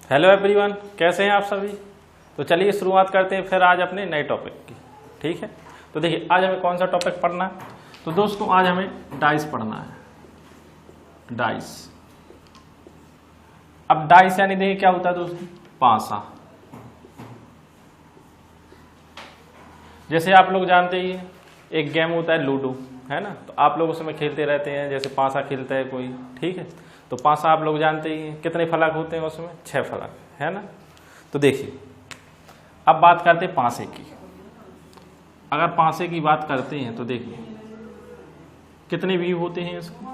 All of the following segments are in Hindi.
हेलो एवरीवन, कैसे हैं आप सभी। तो चलिए शुरुआत करते हैं फिर आज अपने नए टॉपिक की। ठीक है, तो देखिए आज हमें कौन सा टॉपिक पढ़ना है। तो दोस्तों आज हमें डाइस पढ़ना है। डाइस, अब डाइस यानी देखिए क्या होता है दोस्तों, पासा। जैसे आप लोग जानते ही हैं एक गेम होता है लूडो, है ना। तो आप लोग उसमें खेलते रहते हैं, जैसे पासा खेलता है कोई। ठीक है, तो पासा आप लोग जानते ही हैं कितने फलक होते हैं उसमें, 6 फलक, है ना। तो देखिए अब बात करते हैं पासे की। अगर पासे की बात करते हैं तो देखिए कितने व्यू होते हैं इसके,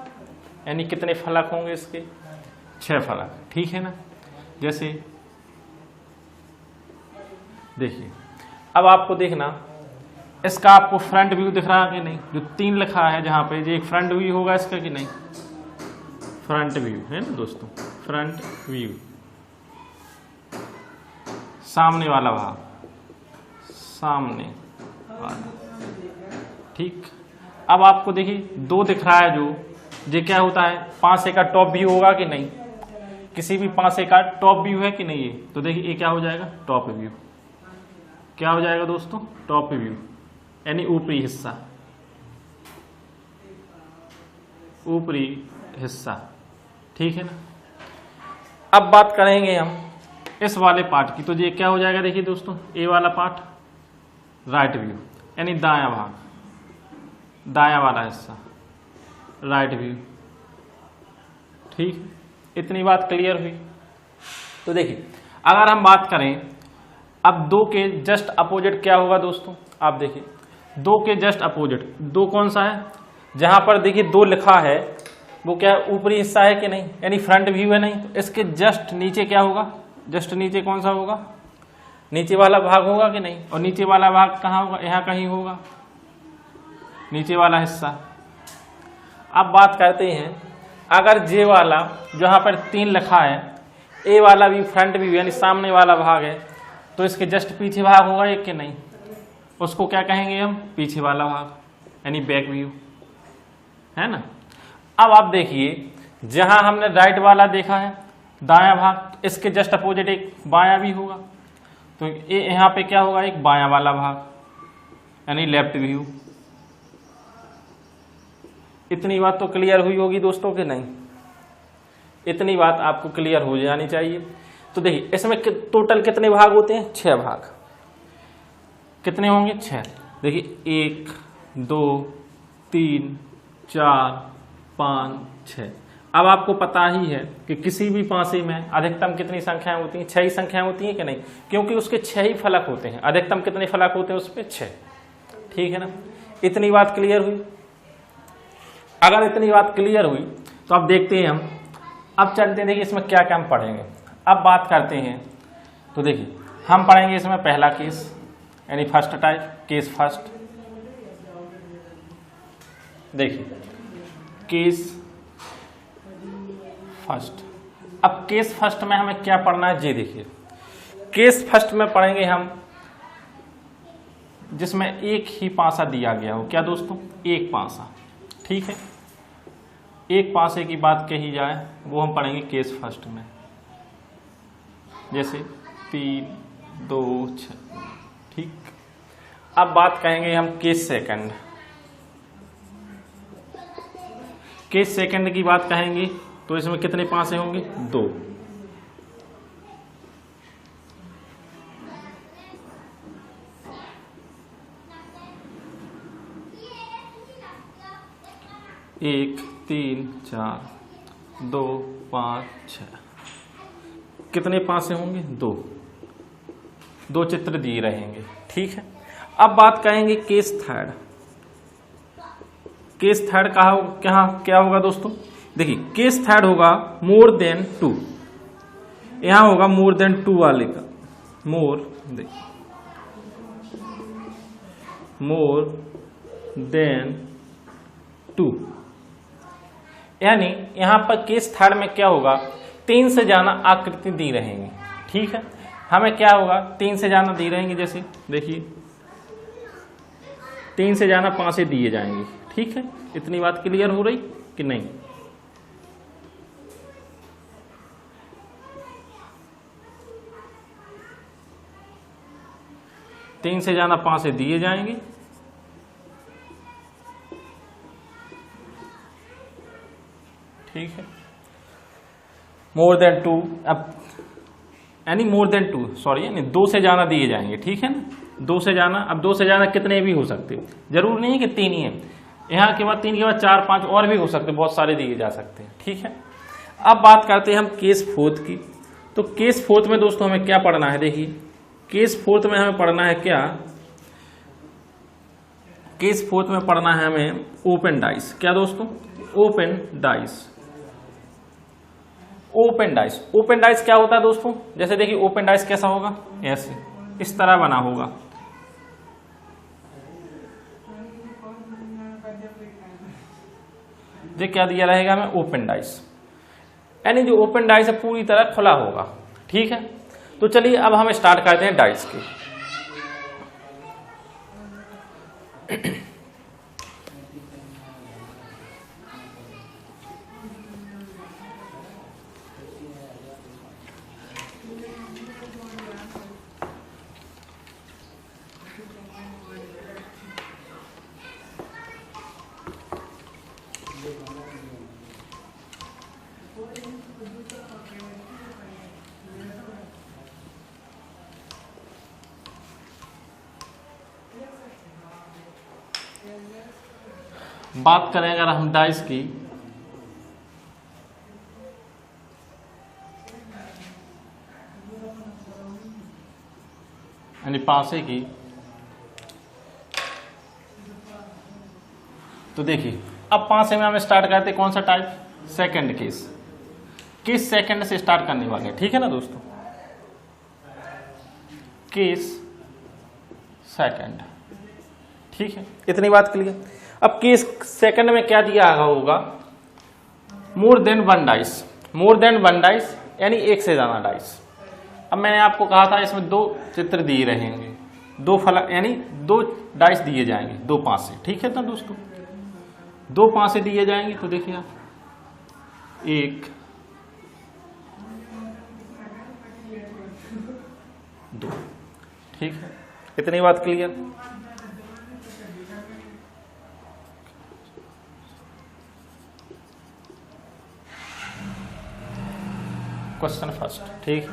यानी कितने फलक होंगे इसके, 6 फलक। ठीक है ना। जैसे देखिए अब आपको देखना, इसका आपको फ्रंट व्यू दिख रहा है कि नहीं, जो 3 लिखा है जहां पे, ये एक फ्रंट व्यू होगा इसका कि नहीं, फ्रंट व्यू है ना दोस्तों, फ्रंट व्यू, सामने वाला भाग, सामने वाला। ठीक, अब आपको देखिए 2 दिख रहा है, जो ये क्या होता है, पासे का टॉप व्यू होगा कि नहीं, किसी भी पासे का टॉप व्यू है कि नहीं ये। तो देखिए ये क्या हो जाएगा, टॉप व्यू। क्या हो जाएगा दोस्तों, टॉप व्यू, यानी ऊपरी हिस्सा, ऊपरी हिस्सा। ठीक है ना। अब बात करेंगे हम इस वाले पार्ट की। तो ये क्या हो जाएगा, देखिए दोस्तों, ए वाला पार्ट राइट व्यू, यानी दायां भाग, दायां वाला हिस्सा, राइट व्यू। ठीक, इतनी बात क्लियर हुई। तो देखिए अगर हम बात करें अब 2 के जस्ट अपोजिट क्या होगा दोस्तों, आप देखिए 2 के जस्ट अपोजिट, 2 कौन सा है, जहां पर देखिए 2 लिखा है वो क्या है, ऊपरी हिस्सा है कि नहीं, यानी फ्रंट व्यू है नहीं। तो इसके जस्ट नीचे क्या होगा, जस्ट नीचे कौन सा होगा, नीचे वाला भाग होगा कि नहीं। और नीचे वाला भाग कहाँ होगा, यहाँ कहीं होगा, नीचे वाला हिस्सा। अब बात करते हैं अगर जे वाला जहां पर 3 लिखा है, ए वाला भी फ्रंट व्यू यानी सामने वाला भाग है, तो इसके जस्ट पीछे भाग होगा एक कि नहीं, उसको क्या कहेंगे हम, पीछे वाला भाग, यानी बैक व्यू, है ना। अब आप देखिए जहां हमने राइट वाला देखा है दायां भाग, इसके जस्ट अपोजिट एक बायां भी होगा, तो ये यहां पे क्या होगा, एक बायां वाला भाग, यानी लेफ्ट व्यू। इतनी बात तो क्लियर हुई होगी दोस्तों कि नहीं, इतनी बात आपको क्लियर हो जानी चाहिए। तो देखिए इसमें टोटल कितने भाग होते हैं, 6 भाग। कितने होंगे, 6। देखिए 1 2 3 4 5 6। अब आपको पता ही है कि किसी भी पासे में अधिकतम कितनी संख्याएं होती हैं, 6 ही संख्याएं होती हैं कि नहीं, क्योंकि उसके 6 ही फलक होते हैं। अधिकतम कितने फलक होते हैं उसपे, 6। ठीक है ना। इतनी बात क्लियर हुई। अगर इतनी बात क्लियर हुई तो अब देखते हैं हम, अब चलते हैं, देखिए इसमें क्या क्या हम पढ़ेंगे। अब बात करते हैं, तो देखिए हम पढ़ेंगे इसमें पहला केस, यानी फर्स्ट टाइप, केस फर्स्ट। देखिए केस फर्स्ट। अब केस फर्स्ट में हमें क्या पढ़ना है, जी देखिए केस फर्स्ट में पढ़ेंगे हम जिसमें एक ही पासा दिया गया हो। क्या दोस्तों, एक पासा। ठीक है, एक पासे की बात कही जाए वो हम पढ़ेंगे केस फर्स्ट में, जैसे 3 2 6। ठीक, अब बात कहेंगे हम केस सेकंड। केस सेकंड की बात कहेंगे तो इसमें कितने पासे होंगे, 2। एक 3 4 2 5 6, कितने पासे होंगे, 2। 2 चित्र दिए रहेंगे। ठीक है, अब बात करेंगे केस थर्ड। केस थर्ड क्या होगा दोस्तों, देखिए केस थर्ड होगा मोर देन 2। यहां होगा मोर देन 2 वाले का, मोर देन 2, यानी यहां पर केस थर्ड में क्या होगा, 3 से ज्यादा आकृति दी रहेंगी। ठीक है, हमें क्या होगा, 3 से ज्यादा दी रहेंगी। जैसे देखिए 3 से ज्यादा पासे दिए जाएंगे। ठीक है, इतनी बात क्लियर हो रही कि नहीं। 3 से जाना 5 से दिए जाएंगे, ठीक है। मोर देन 2, अब यानी मोर देन 2 सॉरी यानी 2 से जाना दिए जाएंगे, ठीक है ना। 2 से जाना, अब 2 से जाना कितने भी हो सकते, जरूर नहीं है कि 3 ही है, यहाँ के बाद 3 के बाद 4 5 और भी हो सकते, बहुत सारे दिए जा सकते हैं, ठीक है। अब बात करते हैं हम केस फोर्थ की। तो केस फोर्थ में दोस्तों हमें क्या पढ़ना है, देखिए केस फोर्थ में हमें पढ़ना है क्या, केस फोर्थ में पढ़ना है हमें ओपन डाइस। क्या दोस्तों, open dice. Open dice, open dice क्या होता है दोस्तों, जैसे देखिए ओपन डाइस कैसा होगा, ऐसे इस तरह बना होगा, ये क्या दिया रहेगा हमें, ओपन डाइस, यानी जो ओपन डाइस है पूरी तरह खुला होगा, ठीक है। तो चलिए अब हम स्टार्ट करते हैं डाइस की। बात करें अगर हम डाइस की, यानी पासे की, तो देखिए अब पासे में हम स्टार्ट करते हैं कौन सा type, second case. Case second से स्टार्ट करने वाले हैं, ठीक है ना दोस्तों, केस सेकंड, ठीक है। इतनी बात क्लियर। अब केस सेकंड में क्या दिया होगा, more than 1 dice, more than 1 dice यानी एक से ज्यादा डाइस। अब मैंने आपको कहा था इसमें 2 चित्र दिए रहेंगे, 2 फलक यानी 2 डाइस दिए जाएंगे, 2 पासे, ठीक है ना दोस्तों, 2 पासे दिए जाएंगे। तो देखिए आप 1 2, ठीक है। इतनी बात क्लियर। क्वेश्चन फर्स्ट, ठीक है।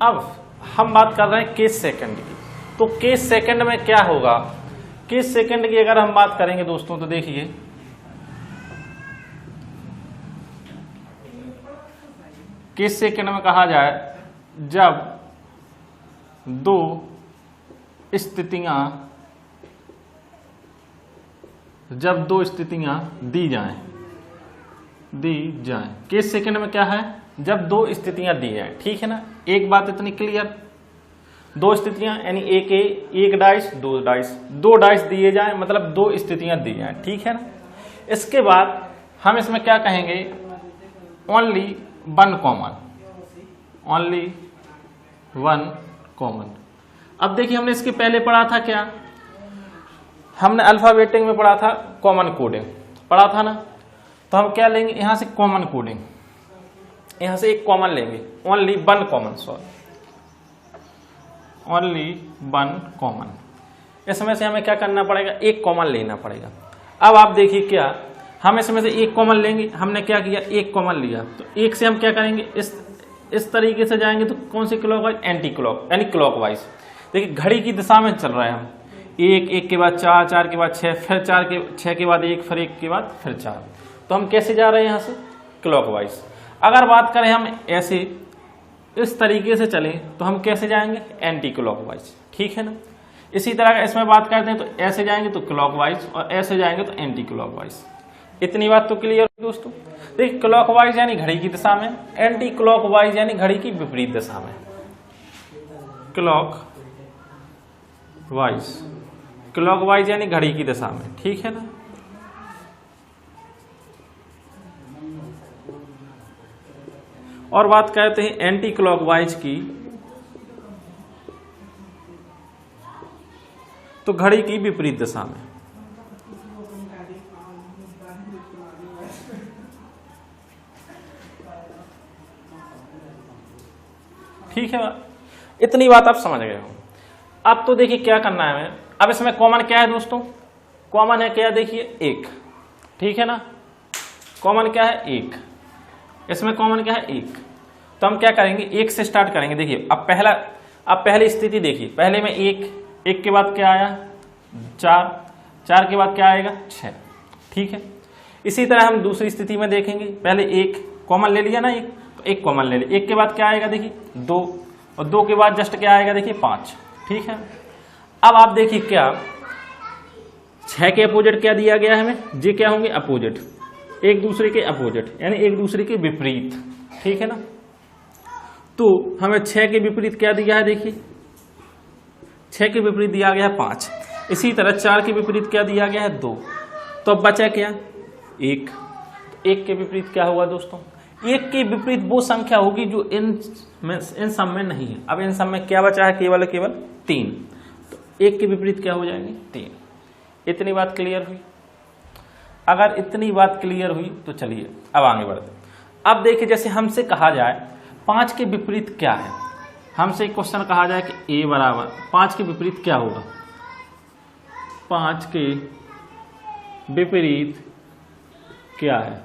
अब हम बात कर रहे हैं केस सेकंड की। तो केस सेकंड में क्या होगा, केस सेकंड की अगर हम बात करेंगे दोस्तों, तो देखिए केस सेकंड में कहा जाए जब 2 स्थितियां दी जाएं, केस सेकंड में क्या है, जब 2 स्थितियां दी जाएं, ठीक है ना। एक बात इतनी क्लियर, 2 स्थितियां यानी एक डाइस 2 डाइस, 2 डाइस दिए जाएं मतलब 2 स्थितियां दी जाएं, ठीक है ना। इसके बाद हम इसमें क्या कहेंगे, ओनली 1 कॉमन, ओनली 1 कॉमन। अब देखिए हमने इसके पहले पढ़ा था क्या, हमने अल्फाबेटिक में पढ़ा था कॉमन कोडिंग पढ़ा था ना। तो हम क्या लेंगे, यहां से कॉमन कोडिंग, यहां से एक कॉमन लेंगे, ओनली 1 कॉमन, ओनली 1 कॉमन। इसमें से हमें क्या करना पड़ेगा, एक कॉमन लेना पड़ेगा। अब आप देखिए क्या, हम इसमें से एक कॉमन लेंगे, हमने क्या किया, एक कॉमन लिया, तो एक से हम क्या करेंगे, इस तरीके से जाएंगे, तो कौन सी क्लॉकवाइज, एंटी क्लॉक यानी क्लॉकवाइज। देखिए घड़ी की दिशा में चल रहा है हम, 1 के बाद 4, 4 के बाद 6, फिर 6 के बाद 1, फिर 1 के बाद फिर 4। तो हम कैसे जा रहे हैं, यहां से क्लॉकवाइज। अगर बात करें हम ऐसे इस तरीके से चलें, तो हम कैसे जाएंगे, एंटी क्लॉकवाइज, ठीक है ना। इसी तरह इसमें बात करते हैं, तो ऐसे जाएंगे तो क्लॉकवाइज, और ऐसे जाएंगे तो एंटी क्लॉकवाइज। इतनी बात तो क्लियर दोस्तों। देखिए क्लॉकवाइज यानी घड़ी की दिशा में, एंटी क्लॉकवाइज यानी घड़ी की विपरीत दिशा में। क्लॉकवाइज यानी घड़ी की दिशा में, ठीक है ना। और बात करते हैं एंटी क्लॉकवाइज की, तो घड़ी की विपरीत दिशा में। ठीक है, इतनी बात आप समझ गए हो। अब तो देखिए क्या करना है हमें, अब इसमें कॉमन क्या है दोस्तों, कॉमन है क्या, देखिए 1, ठीक है ना, कॉमन क्या है 1, इसमें कॉमन क्या है 1। तो हम क्या करेंगे 1 से स्टार्ट करेंगे। देखिए अब पहली स्थिति देखिए, पहले में 1 के बाद क्या आया 4 के बाद क्या आएगा 6, ठीक है। इसी तरह हम दूसरी स्थिति में देखेंगे, पहले 1 कॉमन ले लिया ना, 1 तो 1 कॉमन ले लिया, 1 के बाद क्या आएगा देखिए 2, और 2 के बाद जस्ट क्या आएगा देखिए 5, ठीक है। अब आप देखिए क्या 6 के अपोजिट क्या दिया गया है हमें, ये क्या होंगे अपोजिट, एक दूसरे के अपोजिट यानी एक दूसरे के विपरीत, ठीक है ना। तो हमें 6 के विपरीत क्या दिया है, देखिए 6 के विपरीत दिया गया है 5, इसी तरह 4 के विपरीत क्या दिया गया है 2, तो अब बचा क्या 1। 1 के विपरीत क्या होगा दोस्तों, 1 के विपरीत वो संख्या होगी जो इन सब में नहीं है। अब इन सब में क्या बचा है, केवल 3, तो 1 के विपरीत क्या हो जाएंगे 3। इतनी बात क्लियर हुई। अगर इतनी बात क्लियर हुई तो चलिए अब आगे बढ़ते। अब देखिए जैसे हमसे कहा जाए 5 के विपरीत क्या है, हमसे एक क्वेश्चन कहा जाए कि a बराबर 5 के विपरीत क्या होगा, 5 के विपरीत क्या है,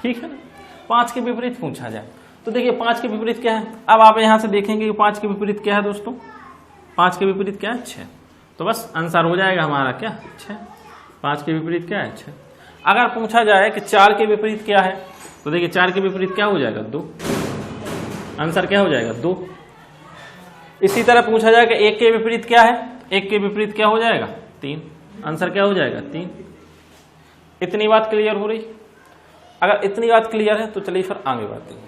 ठीक है ना, 5 के विपरीत पूछा जाए तो देखिए 5 के विपरीत क्या है। अब आप यहां से देखेंगे कि 5 के विपरीत क्या है दोस्तों, 5 के विपरीत क्या है 6, तो बस आंसर हो जाएगा हमारा क्या 6। 5 के विपरीत क्या है 6। अगर पूछा जाए कि 4 के विपरीत क्या है, तो देखिए 4 के विपरीत क्या हो जाएगा 2, आंसर क्या हो जाएगा 2। इसी तरह पूछा जाए कि 1 के विपरीत क्या है, 1 के विपरीत क्या हो जाएगा 3, आंसर क्या हो जाएगा 3। इतनी बात क्लियर हो रही। अगर इतनी बात क्लियर है तो चलिए फिर आगे बढ़ते हैं।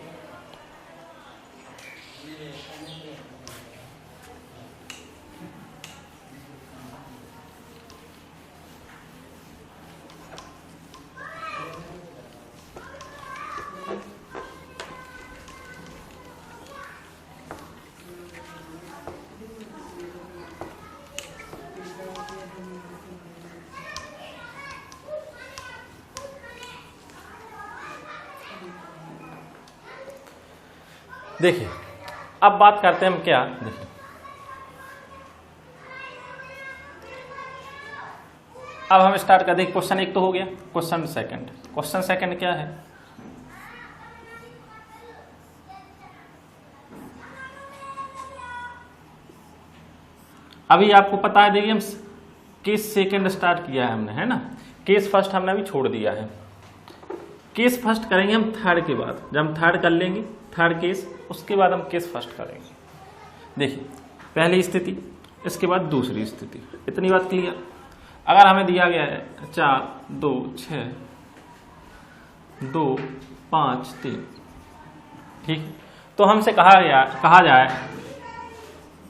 देखिए अब बात करते हैं हम क्या, देखिए अब हम स्टार्ट कर दें। क्वेश्चन 1 तो हो गया, क्वेश्चन सेकंड क्या है, अभी आपको पता है देखिए हम केस सेकंड स्टार्ट किया है हमने, है ना, केस फर्स्ट हमने अभी छोड़ दिया है। केस फर्स्ट करेंगे हम थर्ड के बाद, जब हम थर्ड कर लेंगे थर्ड केस, उसके बाद हम केस फर्स्ट करेंगे। देखिए पहली स्थिति, इसके बाद दूसरी स्थिति। इतनी बात क्लियर। अगर हमें दिया गया है 4 2 6 2 5 3, ठीक, तो हमसे कहा जाए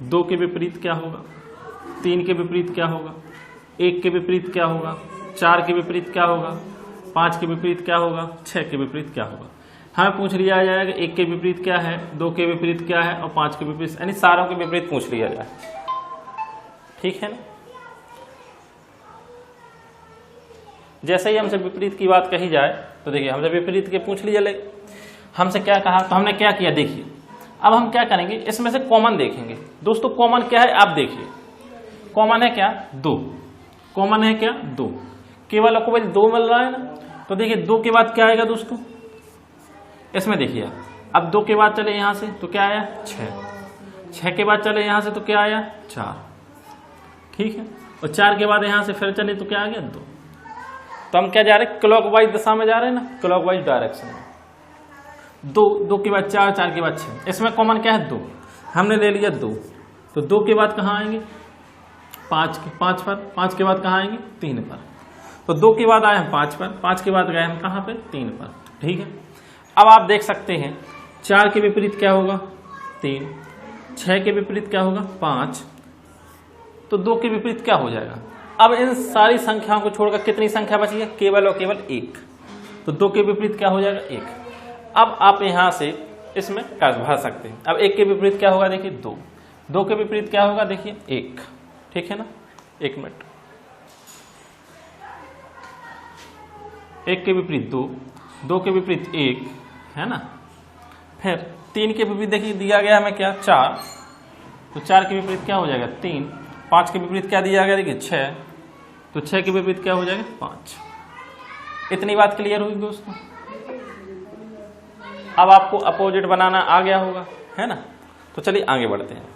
2 के विपरीत क्या होगा, 3 के विपरीत क्या होगा, 1 के विपरीत क्या होगा, 4 के विपरीत क्या होगा, 5 के विपरीत क्या होगा, 6 के विपरीत क्या होगा। हमें पूछ लिया जाएगा 1 के विपरीत क्या है, 2 के विपरीत क्या है और 5 के विपरीत, यानी सारों के विपरीत पूछ लिया जाए, ठीक है ना। जैसे ही हमसे विपरीत की बात कही जाए तो देखिए हमसे विपरीत के पूछ लिया, हमसे क्या कहा, तो हमने क्या किया, देखिए अब हम क्या करेंगे, इसमें से कॉमन देखेंगे। दोस्तों कॉमन क्या है, आप देखिए कॉमन है क्या 2, कॉमन है क्या 2, केवल आपको 2 मिल रहा है ना। तो देखिए 2 के बाद क्या आएगा दोस्तों, इसमें देखिए अब 2 के बाद चले यहां से तो क्या आया 6 के बाद चले यहां से तो क्या आया 4, ठीक है, और 4 के बाद यहां से फिर चले तो क्या आ गया 2। तो हम क्या जा रहे हैं, क्लॉकवाइज दिशा में जा रहे हैं ना, क्लॉकवाइज डायरेक्शन में। 2 के बाद 4, 4 के बाद 6, इसमें कॉमन क्या है 2, हमने ले लिया 2, तो 2 के बाद कहाँ आएंगे 5 पर, 5 के बाद कहाँ आएंगे 3 पर, तो 2 के बाद आए हम 5 पर, 5 के बाद गए हम कहाँ पे 3 पर, ठीक है। अब आप देख सकते हैं 4 के विपरीत क्या होगा 3, 6 के विपरीत क्या होगा 5, तो 2 के विपरीत क्या हो जाएगा। अब इन सारी संख्याओं को छोड़कर कितनी संख्या बची है, केवल और केवल 1, तो 2 के विपरीत क्या हो जाएगा 1। अब आप यहां से इसमें कर भर सकते हैं। अब 1 के विपरीत क्या होगा, देखिए 2 के विपरीत क्या होगा, देखिए 1, ठीक है ना। 1 मिनट, 1 के विपरीत 2 के विपरीत 1 है ना, फिर 3 के विपरीत देखिए दिया गया हमें क्या 4, तो 4 के विपरीत क्या हो जाएगा 3, 5 के विपरीत क्या दिया गया देखिए 6, तो 6 के विपरीत क्या हो जाएगा 5। इतनी बात क्लियर हुई दोस्तों। अब आपको अपोजिट बनाना आ गया होगा, है ना। तो चलिए आगे बढ़ते हैं।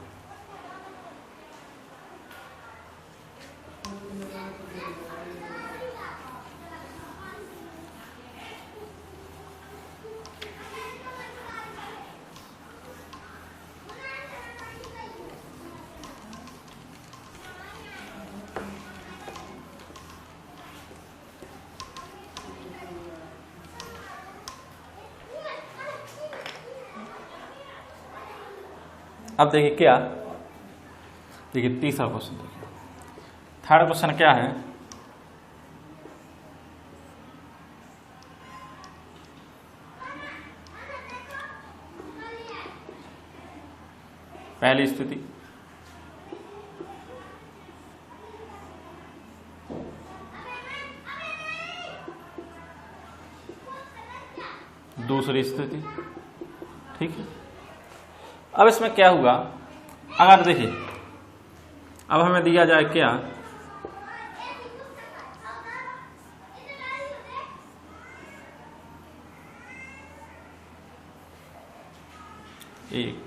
अब देखिए क्या, देखिए तीसरा क्वेश्चन देखिए। थर्ड क्वेश्चन क्या है, पहली स्थिति दूसरी स्थिति, ठीक है। अब इसमें क्या हुआ, अगर देखिए अब हमें दिया जाए क्या, एक,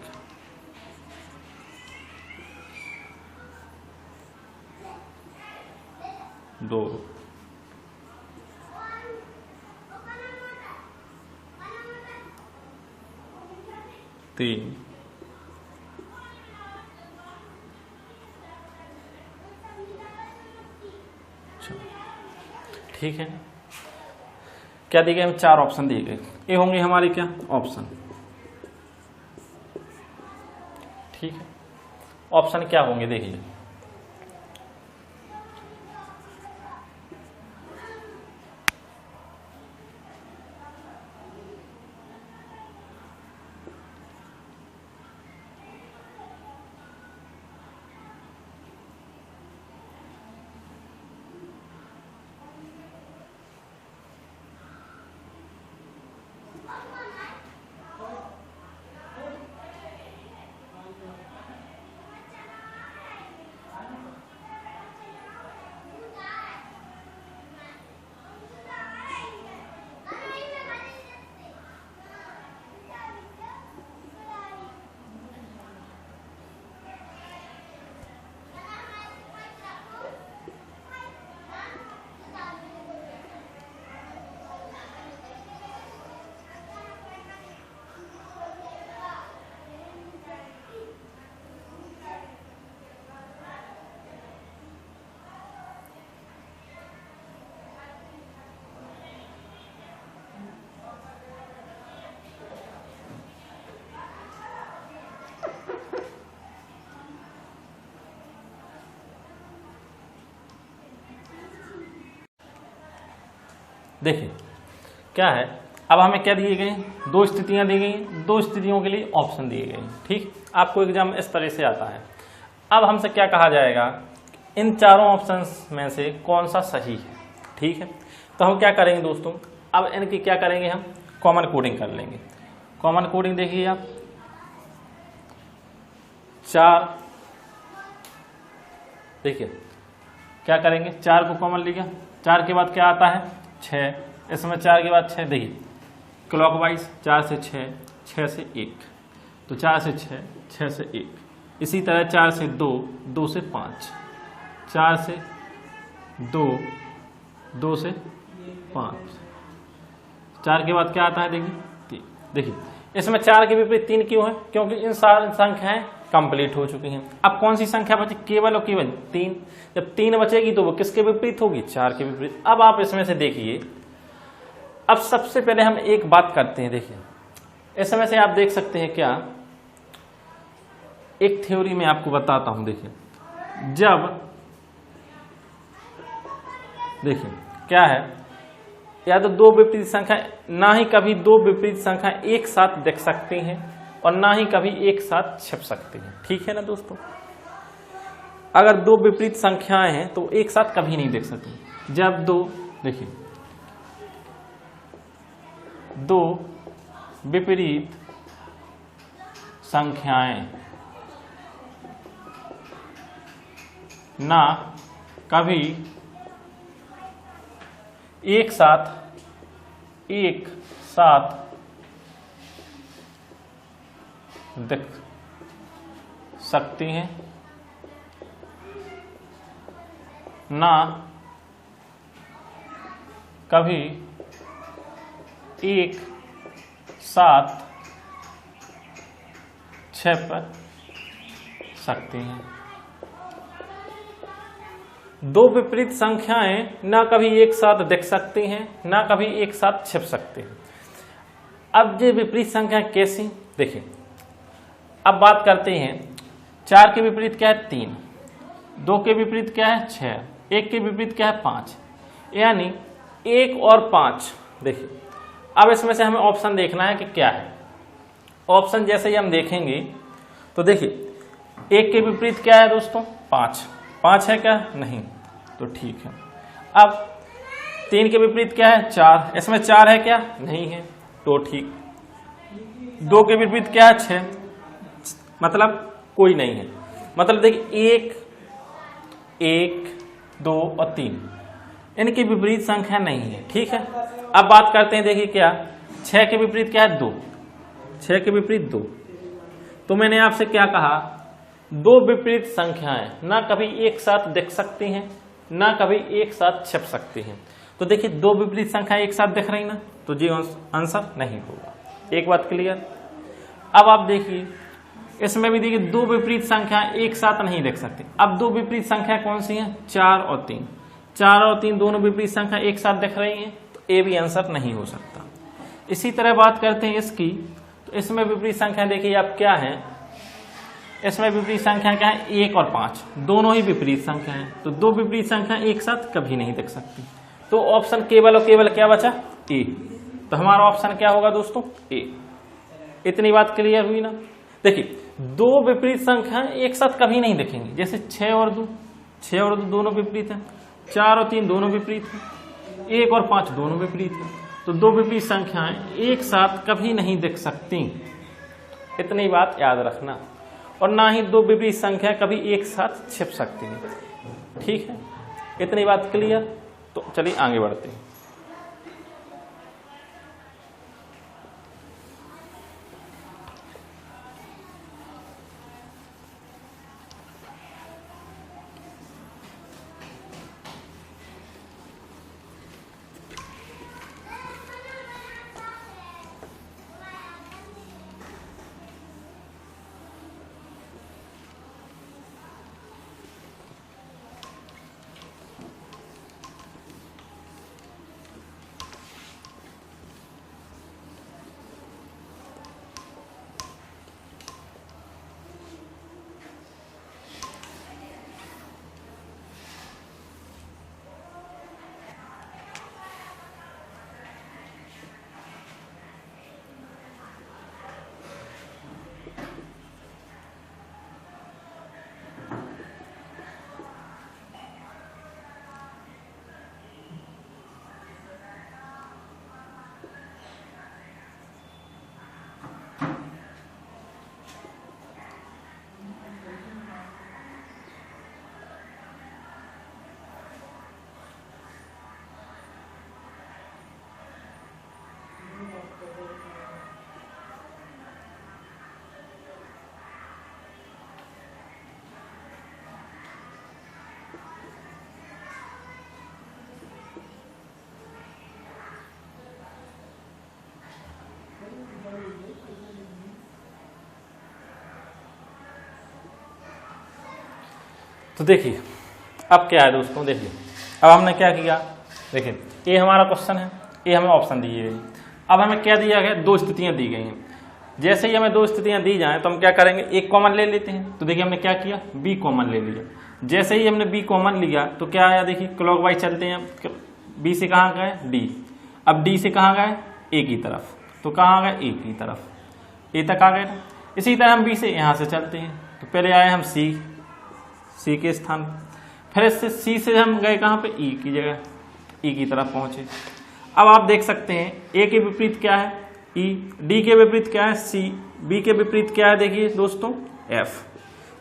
दो, तीन, ठीक है। क्या दिए गए, 4 ऑप्शन दिए गए, ये होंगे हमारी क्या ऑप्शन, ठीक है। ऑप्शन क्या होंगे देखिए, देखिए क्या है। अब हमें क्या दिए गए, 2 स्थितियां दी गई, 2 स्थितियों के लिए ऑप्शन दिए गए, ठीक। आपको एग्जाम इस तरह से आता है। अब हमसे क्या कहा जाएगा, इन चारों ऑप्शंस में से कौन सा सही है, ठीक है। तो हम क्या करेंगे दोस्तों, अब इनकी क्या करेंगे, हम कॉमन कोडिंग कर लेंगे। कॉमन कोडिंग देखिए आप, 4, देखिए क्या करेंगे, 4 को कॉमन लिया, 4 के बाद क्या आता है 6, इसमें 4 के बाद 6, देखिए क्लॉकवाइज 4 से 6, 6 से 1, तो 4 से 6, 6 से 1, इसी तरह 4 से 2, 2 से 5, 4 से 2, 2 से 5, 4 के बाद क्या आता है देखिए 3। देखिए इसमें 4 के विपरीत 3 क्यों है, क्योंकि इन सारी संख्याएं कंप्लीट हो चुकी हैं। अब कौन सी संख्या बची, केवल और केवल 3। जब 3 बचेगी तो वो किसके विपरीत होगी, 4 के विपरीत। अब आप इसमें से देखिए, अब सबसे पहले हम एक बात करते हैं, देखिए इसमें से आप देख सकते हैं क्या, एक थ्योरी में आपको बताता हूं। देखिए जब, देखिए क्या है, या तो 2 विपरीत संख्या, ना ही कभी 2 विपरीत संख्या एक साथ देख सकती हैं और ना ही कभी एक साथ छिप सकती हैं, ठीक है ना दोस्तों। अगर 2 विपरीत संख्याएं हैं तो एक साथ कभी नहीं देख सकती। जब 2, देखिए 2 विपरीत संख्याएं ना कभी एक साथ दिख सकती हैं, ना कभी एक साथ छिप सकती हैं। दो विपरीत संख्याएं ना कभी एक साथ दिख सकती हैं, ना कभी एक साथ छिप सकती हैं। अब ये विपरीत संख्या कैसी, देखिए अब बात करते हैं। 4 के विपरीत क्या है 3, 2 के विपरीत क्या है 6, 1 के विपरीत क्या है 5, यानी 1 और 5। देखिए अब इसमें से हमें ऑप्शन देखना है कि क्या है। ऑप्शन जैसे ही हम देखेंगे तो देखिए 1 के विपरीत क्या है दोस्तों 5, 5 है क्या, नहीं, तो ठीक है। अब 3 के विपरीत क्या है 4, इसमें 4 है क्या, नहीं है, तो ठीक। 2 के विपरीत क्या है 6, मतलब कोई नहीं है, मतलब देखिए 1, 2 और 3 इनकी विपरीत संख्या नहीं है, ठीक है। अब बात करते हैं, देखिए क्या 6 के विपरीत क्या है 2, 6 के विपरीत 2। तो मैंने आपसे क्या कहा, दो विपरीत संख्याएं ना कभी एक साथ दिख सकती हैं, ना कभी एक साथ छिप सकती हैं। तो देखिए दो विपरीत संख्याएं एक साथ दिख रही ना, तो जी आंसर नहीं होगा। एक बात क्लियर। अब आप देखिए इसमें भी देखिए दो विपरीत संख्याएं एक साथ नहीं दिख सकती। अब दो विपरीत संख्या कौन सी हैं 4 और 3, 4 और 3 दोनों विपरीत संख्या एक साथ दिख रही हैं, तो ए भी आंसर नहीं हो सकता। इसी तरह बात करते हैं इसकी, तो इसमें विपरीत संख्या देखिए आप क्या है, इसमें विपरीत संख्या क्या है 1 और 5 दोनों ही विपरीत संख्या है, तो दो विपरीत संख्या एक साथ कभी नहीं दिख सकती। तो ऑप्शन केवल और केवल क्या बचा ए, तो हमारा ऑप्शन क्या होगा दोस्तों ए। इतनी बात क्लियर हुई ना। देखिए दो विपरीत संख्या एक साथ कभी नहीं दिखेंगी, जैसे 6 और 2 दोनों विपरीत हैं, 4 और 3 दोनों विपरीत हैं, 1 और 5 दोनों विपरीत हैं, तो दो विपरीत संख्याएं एक साथ कभी नहीं दिख सकती। इतनी बात याद रखना। और ना ही दो विपरीत संख्या कभी एक साथ छिप सकती है, ठीक है। इतनी बात क्लियर। तो चलिए आगे बढ़ते हैं। तो देखिए अब क्या है दोस्तों, देखिए अब हमने क्या किया, देखिए ये हमारा क्वेश्चन है, ये हमें ऑप्शन दिए गए। अब हमें क्या दिया गया, दो स्थितियां दी गई हैं। जैसे ही हमें दो स्थितियां दी जाएं तो हम क्या करेंगे, एक कॉमन ले लेते हैं। तो देखिए हमने क्या किया, बी कॉमन ले लिया। जैसे ही हमने बी कॉमन लिया तो क्या आया, देखिए क्लॉकवाइज चलते हैं। बी से कहाँ गए डी, अब डी से कहाँ गए ए की तरफ, तो कहाँ गए ए की तरफ, ए तक आ गए ना। इसी तरह हम बी से यहाँ से चलते हैं, तो पहले आए हम सी के स्थान, फिर इससे सी से हम गए कहाँ पे ई की जगह, ई की तरफ पहुंचे। अब आप देख सकते हैं ए के विपरीत क्या है ई, डी के विपरीत क्या है सी, बी के विपरीत क्या है देखिए दोस्तों, एफ।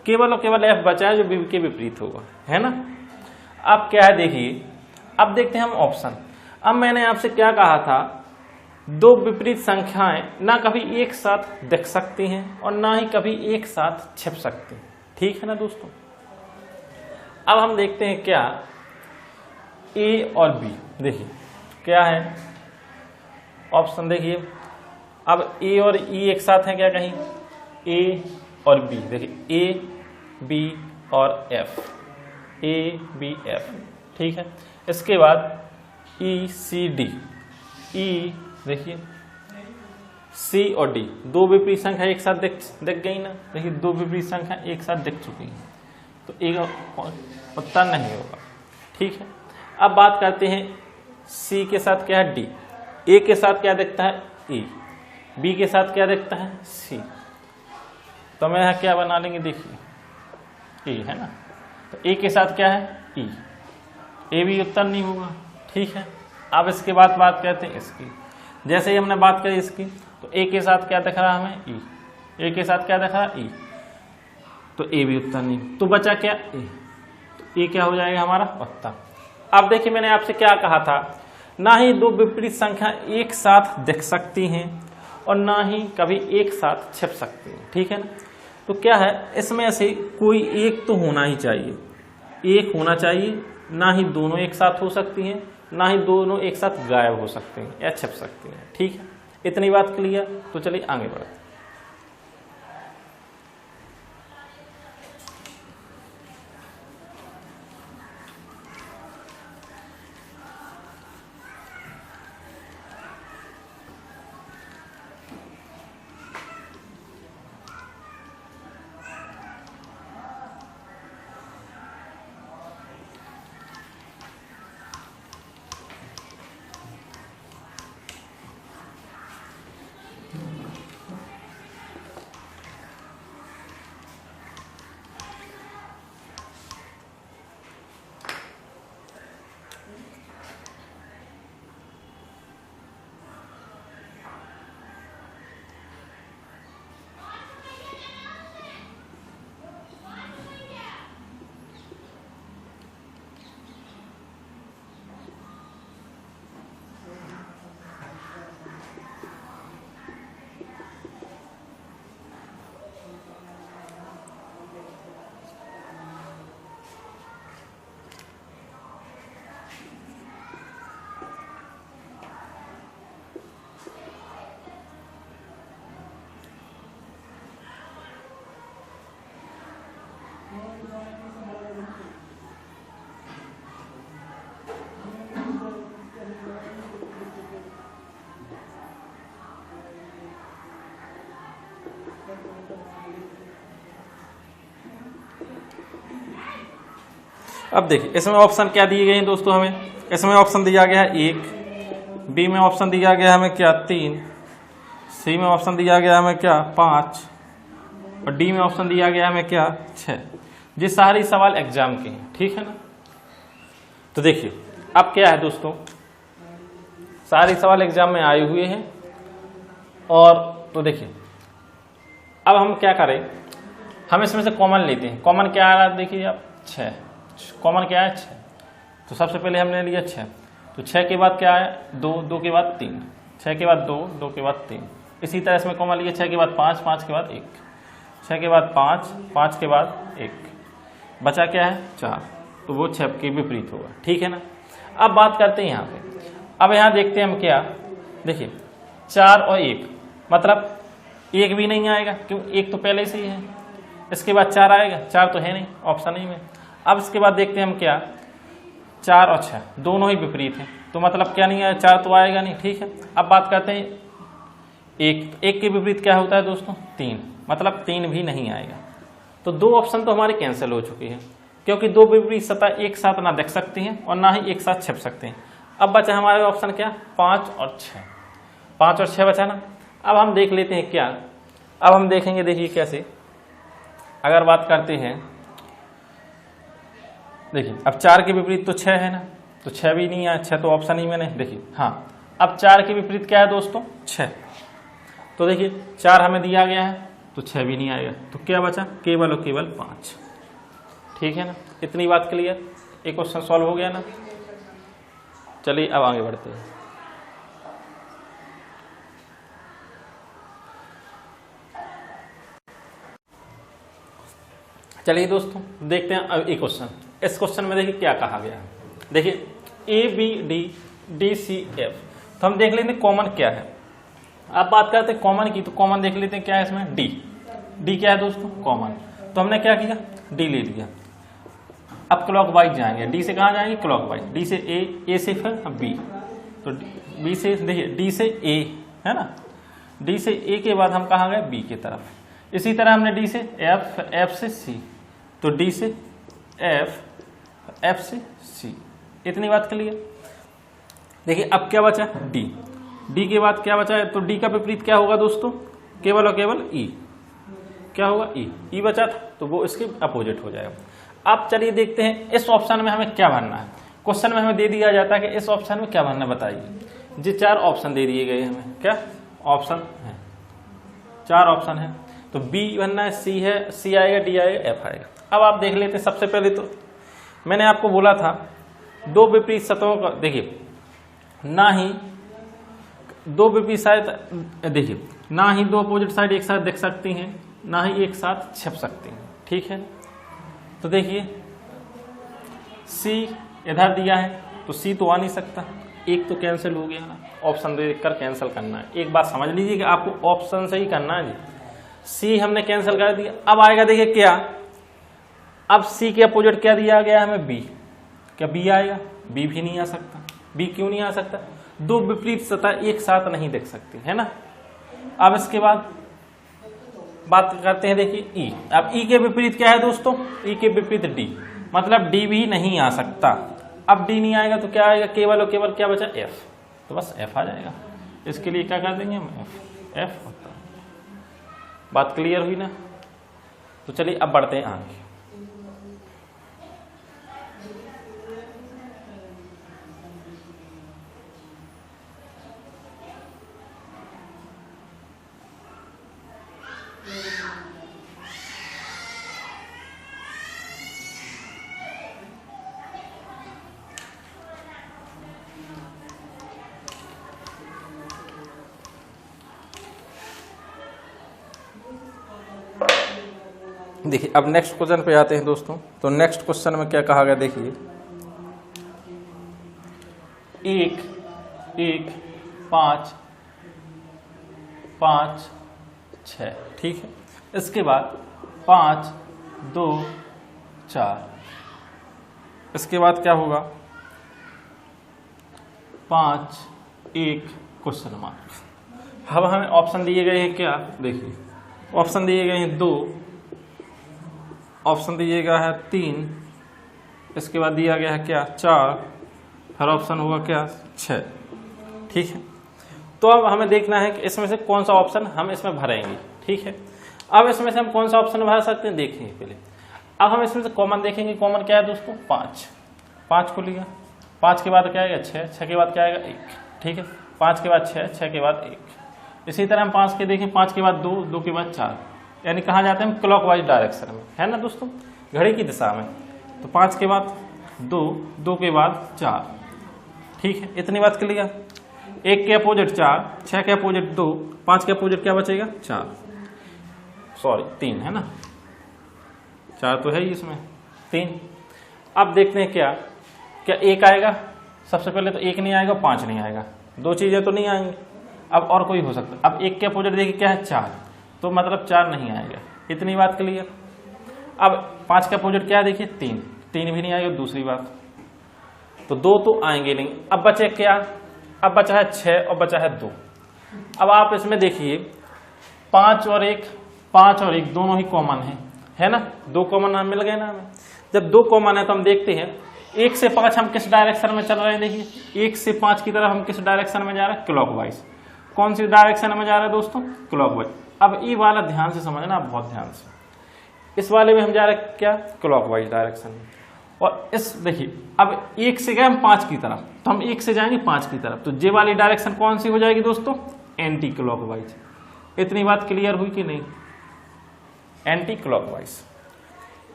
केवल और केवल एफ बचा है जो बी के विपरीत होगा, है ना। अब क्या है देखिए, अब देखते हैं हम ऑप्शन। अब मैंने आपसे क्या कहा था, दो विपरीत संख्याएं ना कभी एक साथ दिख सकती हैं और ना ही कभी एक साथ छिप सकती हैं, ठीक है ना दोस्तों। अब हम देखते हैं क्या ए और बी, देखिए क्या है ऑप्शन, देखिए अब ए और ई एक साथ हैं क्या, कहीं ए और बी, देखिए ए बी और एफ, ए बी एफ, ठीक है। इसके बाद ई सी डी, ई देखिए सी और डी, दो विपरीत संख्या एक साथ दिख गई ना, देखिए दो विपरीत संख्या एक साथ दिख चुकी हैं, तो एक उत्तर नहीं होगा, ठीक है। अब बात करते हैं सी के साथ क्या है डी, ए के साथ क्या दिखता है ई, बी के साथ क्या दिखता है सी, तो मैं यहाँ क्या बना लेंगे देखिए ए है ना, तो ए के साथ क्या है ई, ए भी उत्तर नहीं होगा, ठीक है। अब इसके बाद बात करते हैं इसकी, जैसे ही हमने बात करी इसकी, तो ए के साथ क्या दिख रहा है हमें ई, ए के साथ क्या दिख रहा है ई, तो ए भी उत्तर नहीं, तो बचा क्या ए, तो ए क्या हो जाएगा हमारा उत्तर। अब देखिए मैंने आपसे क्या कहा था, ना ही दो विपरीत संख्या एक साथ दिख सकती हैं और ना ही कभी एक साथ छिप सकती हैं, ठीक है ना। तो क्या है, इसमें से कोई एक तो होना ही चाहिए, एक होना चाहिए, ना ही दोनों एक साथ हो सकती हैं, ना ही दोनों एक साथ गायब हो सकते हैं या छिप सकती हैं, ठीक है। इतनी बात क्लियर, तो चलिए आगे बढ़ते हैं। अब देखिए इसमें ऑप्शन क्या दिए गए हैं दोस्तों, हमें इसमें ऑप्शन दिया गया है 1, बी में ऑप्शन दिया गया है हमें क्या 3, सी में ऑप्शन दिया गया है हमें क्या 5 और डी में ऑप्शन दिया गया है हमें क्या 6। ये सारे सवाल एग्जाम के हैं, ठीक है ना। तो देखिए अब क्या है दोस्तों, सारे सवाल एग्जाम में आए हुए हैं और तो देखिए अब हम क्या करें, हम इसमें से कॉमन लेते हैं। कॉमन क्या आ रहा है देखिए आप 6, कॉमन क्या है 6, तो सबसे पहले हमने लिया 6, तो 6 के बाद क्या है 2, 2 के बाद 3, 6 के बाद 2, 2 के बाद 3, इसी तरह इसमें कॉमन लिया 6 के बाद 5, 5 के बाद 1, 6 के बाद 5, 5 के बाद 1, बचा क्या है 4, तो वो 6 के विपरीत होगा, ठीक है ना। अब बात करते हैं यहाँ पे, अब यहाँ देखते हैं हम क्या, देखिए 4 और 1 मतलब 1 भी नहीं आएगा, क्यों 1 तो पहले से ही है, इसके बाद 4 आएगा, 4 तो है नहीं ऑप्शन ही में। अब इसके बाद देखते हैं हम क्या, 4 और 6 दोनों ही विपरीत हैं, तो मतलब क्या नहीं है 4 तो आएगा नहीं, ठीक है। अब बात करते हैं 1 के विपरीत क्या होता है दोस्तों 3, मतलब 3 भी नहीं आएगा, तो 2 ऑप्शन तो हमारे कैंसिल हो चुके हैं, क्योंकि 2 विपरीत सतह एक साथ ना दिख सकती हैं और ना ही एक साथ छिप सकते हैं। अब बचा हमारे ऑप्शन क्या 5 और 6, 5 और 6 बचा ना। अब हम देख लेते हैं क्या, अब हम देखेंगे देखिए कैसे, अगर बात करते हैं देखिए अब 4 के विपरीत तो 6 है ना, तो 6 भी नहीं है, 6 तो ऑप्शन ही में नहीं। देखिए हाँ, अब 4 के विपरीत क्या है दोस्तों 6, तो देखिए 4 हमें दिया गया है तो 6 भी नहीं आएगा, तो क्या बचा केवल और केवल 5। ठीक है ना, इतनी बात क्लियर, एक क्वेश्चन सॉल्व हो गया ना। चलिए अब आगे बढ़ते हैं। चलिए दोस्तों देखते हैं अब एक क्वेश्चन। इस क्वेश्चन में देखिए क्या कहा गया है। देखिए ABD तो हम देख लेते हैं कॉमन क्या है। अब बात करते हैं कॉमन की, तो कॉमन देख लेते हैं क्या है इसमें, डी क्या है दोस्तों कॉमन। तो हमने क्या किया, डी ले लिया। अब क्लॉकवाइज जाएंगे, डी से कहाँ जाएंगे क्लॉकवाइज, डी से ए से फिर बी, तो बी से देखिए डी से ए है ना, डी से ए के बाद हम कहाँ गए बी की तरफ। इसी तरह हमने डी से एफ से सी, तो डी से एफ से सी। इतनी बात क्लियर। देखिए अब क्या बचा डी के बाद क्या बचा है, तो डी का विपरीत क्या होगा दोस्तों, केवल और केवल ई। क्या होगा ई बचा था, तो वो इसके अपोजिट हो जाएगा। अब चलिए देखते हैं इस ऑप्शन में हमें क्या भरना है। क्वेश्चन में हमें दे दिया जाता है कि इस ऑप्शन में क्या भरना बताइए। जी 4 ऑप्शन दे दिए गए हमें, क्या ऑप्शन है 4 ऑप्शन है, तो बी भरना है, सी है, सी आएगा, डी आएगा, एफ आएगा। अब आप देख लेते हैं। सबसे पहले तो मैंने आपको बोला था 2 विपरीत सतहों का, देखिए ना ही 2 विपरीत साइड, देखिए ना ही 2 अपोजिट साइड एक साथ देख सकती हैं, ना ही एक साथ छिप सकती हैं। ठीक है, तो देखिए सी इधर दिया है तो सी तो आ नहीं सकता, एक तो कैंसिल हो गया ना, ऑप्शन देखकर कैंसिल करना है। एक बात समझ लीजिए कि आपको ऑप्शन से ही करना है जी। सी हमने कैंसिल कर दिया। अब आएगा देखिए क्या, अब सी के अपोजिट क्या दिया गया हमें बी, क्या बी आएगा, बी भी नहीं आ सकता। बी क्यों नहीं आ सकता, 2 विपरीत सतह एक साथ नहीं देख सकती है ना। अब इसके बाद बात करते हैं, देखिए ई। अब ई के विपरीत क्या है दोस्तों, ई के विपरीत डी, मतलब डी भी नहीं आ सकता। अब डी नहीं आएगा तो क्या आएगा, केवल और केवल क्या बचा एफ, तो बस एफ आ जाएगा। इसके लिए क्या कर देंगे हम एफ होता है। बात क्लियर हुई ना। तो चलिए अब बढ़ते हैं आगे। देखिए अब नेक्स्ट क्वेश्चन पे आते हैं दोस्तों। तो नेक्स्ट क्वेश्चन में क्या कहा गया, देखिए 1 5 5 6। ठीक है, इसके बाद 5 2 4, इसके बाद क्या होगा 5 1 क्वेश्चन मार्क। अब हमें ऑप्शन दिए गए हैं क्या, देखिए ऑप्शन दिए गए हैं 2, ऑप्शन दिएगा है 3, इसके बाद दिया गया है क्या 4, हर ऑप्शन होगा क्या 6। ठीक है, तो अब हमें देखना है कि इसमें से कौन सा ऑप्शन हम इसमें भरेंगे। ठीक है, अब इसमें से हम कौन सा ऑप्शन भर सकते हैं देखेंगे पहले। अब हम इसमें से कॉमन देखेंगे। कॉमन क्या है दोस्तों 5 को लिया, 5 के बाद क्या आएगा 6 के बाद क्या आएगा 1। ठीक है, 5 के बाद 6 के बाद 1। इसी तरह हम 5 के देखें, 5 के बाद 2 के बाद 4, यानी कहाँ जाते हैं हम क्लॉकवाइज डायरेक्शन में, है ना दोस्तों, घड़ी की दिशा में। तो 5 के बाद 2 के बाद 4। ठीक है, इतनी बात क्लियर। 1 के अपोजिट 4, 6 के अपोजिट 2, 5 के अपोजिट क्या बचेगा 4, सॉरी 3 है ना, 4 तो है ही इसमें 3। अब देखते हैं क्या 1 आएगा। सबसे पहले तो 1 नहीं आएगा, 5 नहीं आएगा, 2 चीजें तो नहीं आएंगी। अब और कोई हो सकता। अब 1 के अपोजिट देखिए क्या है 4, तो मतलब 4 नहीं आएगा। इतनी बात क्लियर। अब 5 का अपोजिट क्या है देखिए 3 भी नहीं आएगा, दूसरी बात। तो 2 तो आएंगे नहीं। अब बचे क्या, अब बचा है 6 और बचा है 2। अब आप इसमें देखिए 5 और 1 दोनों ही कॉमन है ना, 2 कॉमन मिल गए ना हमें। जब 2 कॉमन है तो हम देखते हैं 1 से 5 हम किस डायरेक्शन में चल रहे हैं। देखिए 1 से 5 की तरफ हम किस डायरेक्शन में जा रहे हैं, क्लॉकवाइज। कौन सी डायरेक्शन में जा रहे हैं दोस्तों, क्लॉकवाइज। अब ये वाला ध्यान से समझना, बहुत ध्यान से। इस वाले में हम जा रहे हैं क्या, क्लॉकवाइज डायरेक्शन में। और इस देखिए अब 1 से गए हम 5 की तरफ, तो हम 1 से जाएंगे 5 की तरफ, तो जे वाली डायरेक्शन कौन सी हो जाएगी दोस्तों, एंटी क्लॉकवाइज। इतनी बात क्लियर हुई कि नहीं? एंटी क्लॉकवाइज,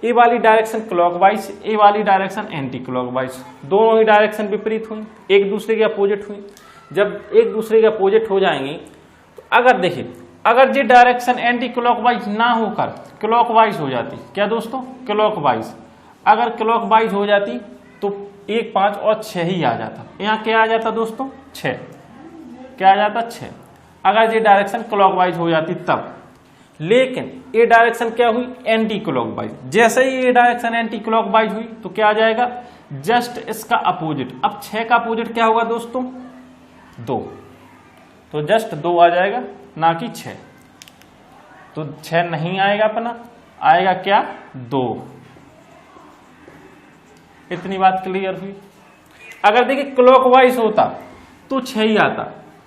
ए वाली डायरेक्शन क्लॉकवाइज, ए वाली डायरेक्शन एंटी क्लॉकवाइज, दोनों ही डायरेक्शन विपरीत हुई, एक दूसरे के अपोजिट हुई। जब एक दूसरे के अपोजिट हो जाएंगी तो अगर देखिए, अगर ये डायरेक्शन एंटी क्लॉकवाइज ना होकर क्लॉकवाइज हो जाती, क्या दोस्तों? क्लॉकवाइज, अगर क्लॉकवाइज हो जाती तो 1, 5 और 6 ही आ जाता। यहाँ क्या आ जाता दोस्तों? 6। क्या आ जाता? 6। अगर ये डायरेक्शन क्लॉकवाइज हो जाती तब। लेकिन ये डायरेक्शन क्या हुई? Anti clockwise. जैसे ही ये डायरेक्शन एंटी क्लॉकवाइज हुई तो क्या आ जाएगा? जस्ट इसका अपोजिट। अब 6 का अपोजिट क्या होगा दोस्तों? 2। तो जस्ट 2 आ जाएगा, ना कि 6। तो 6 नहीं आएगा अपना, आएगा क्या? 2। इतनी बात क्लियर हुई। अगर देखिए क्लॉकवाइज होता तो 6 ही आता,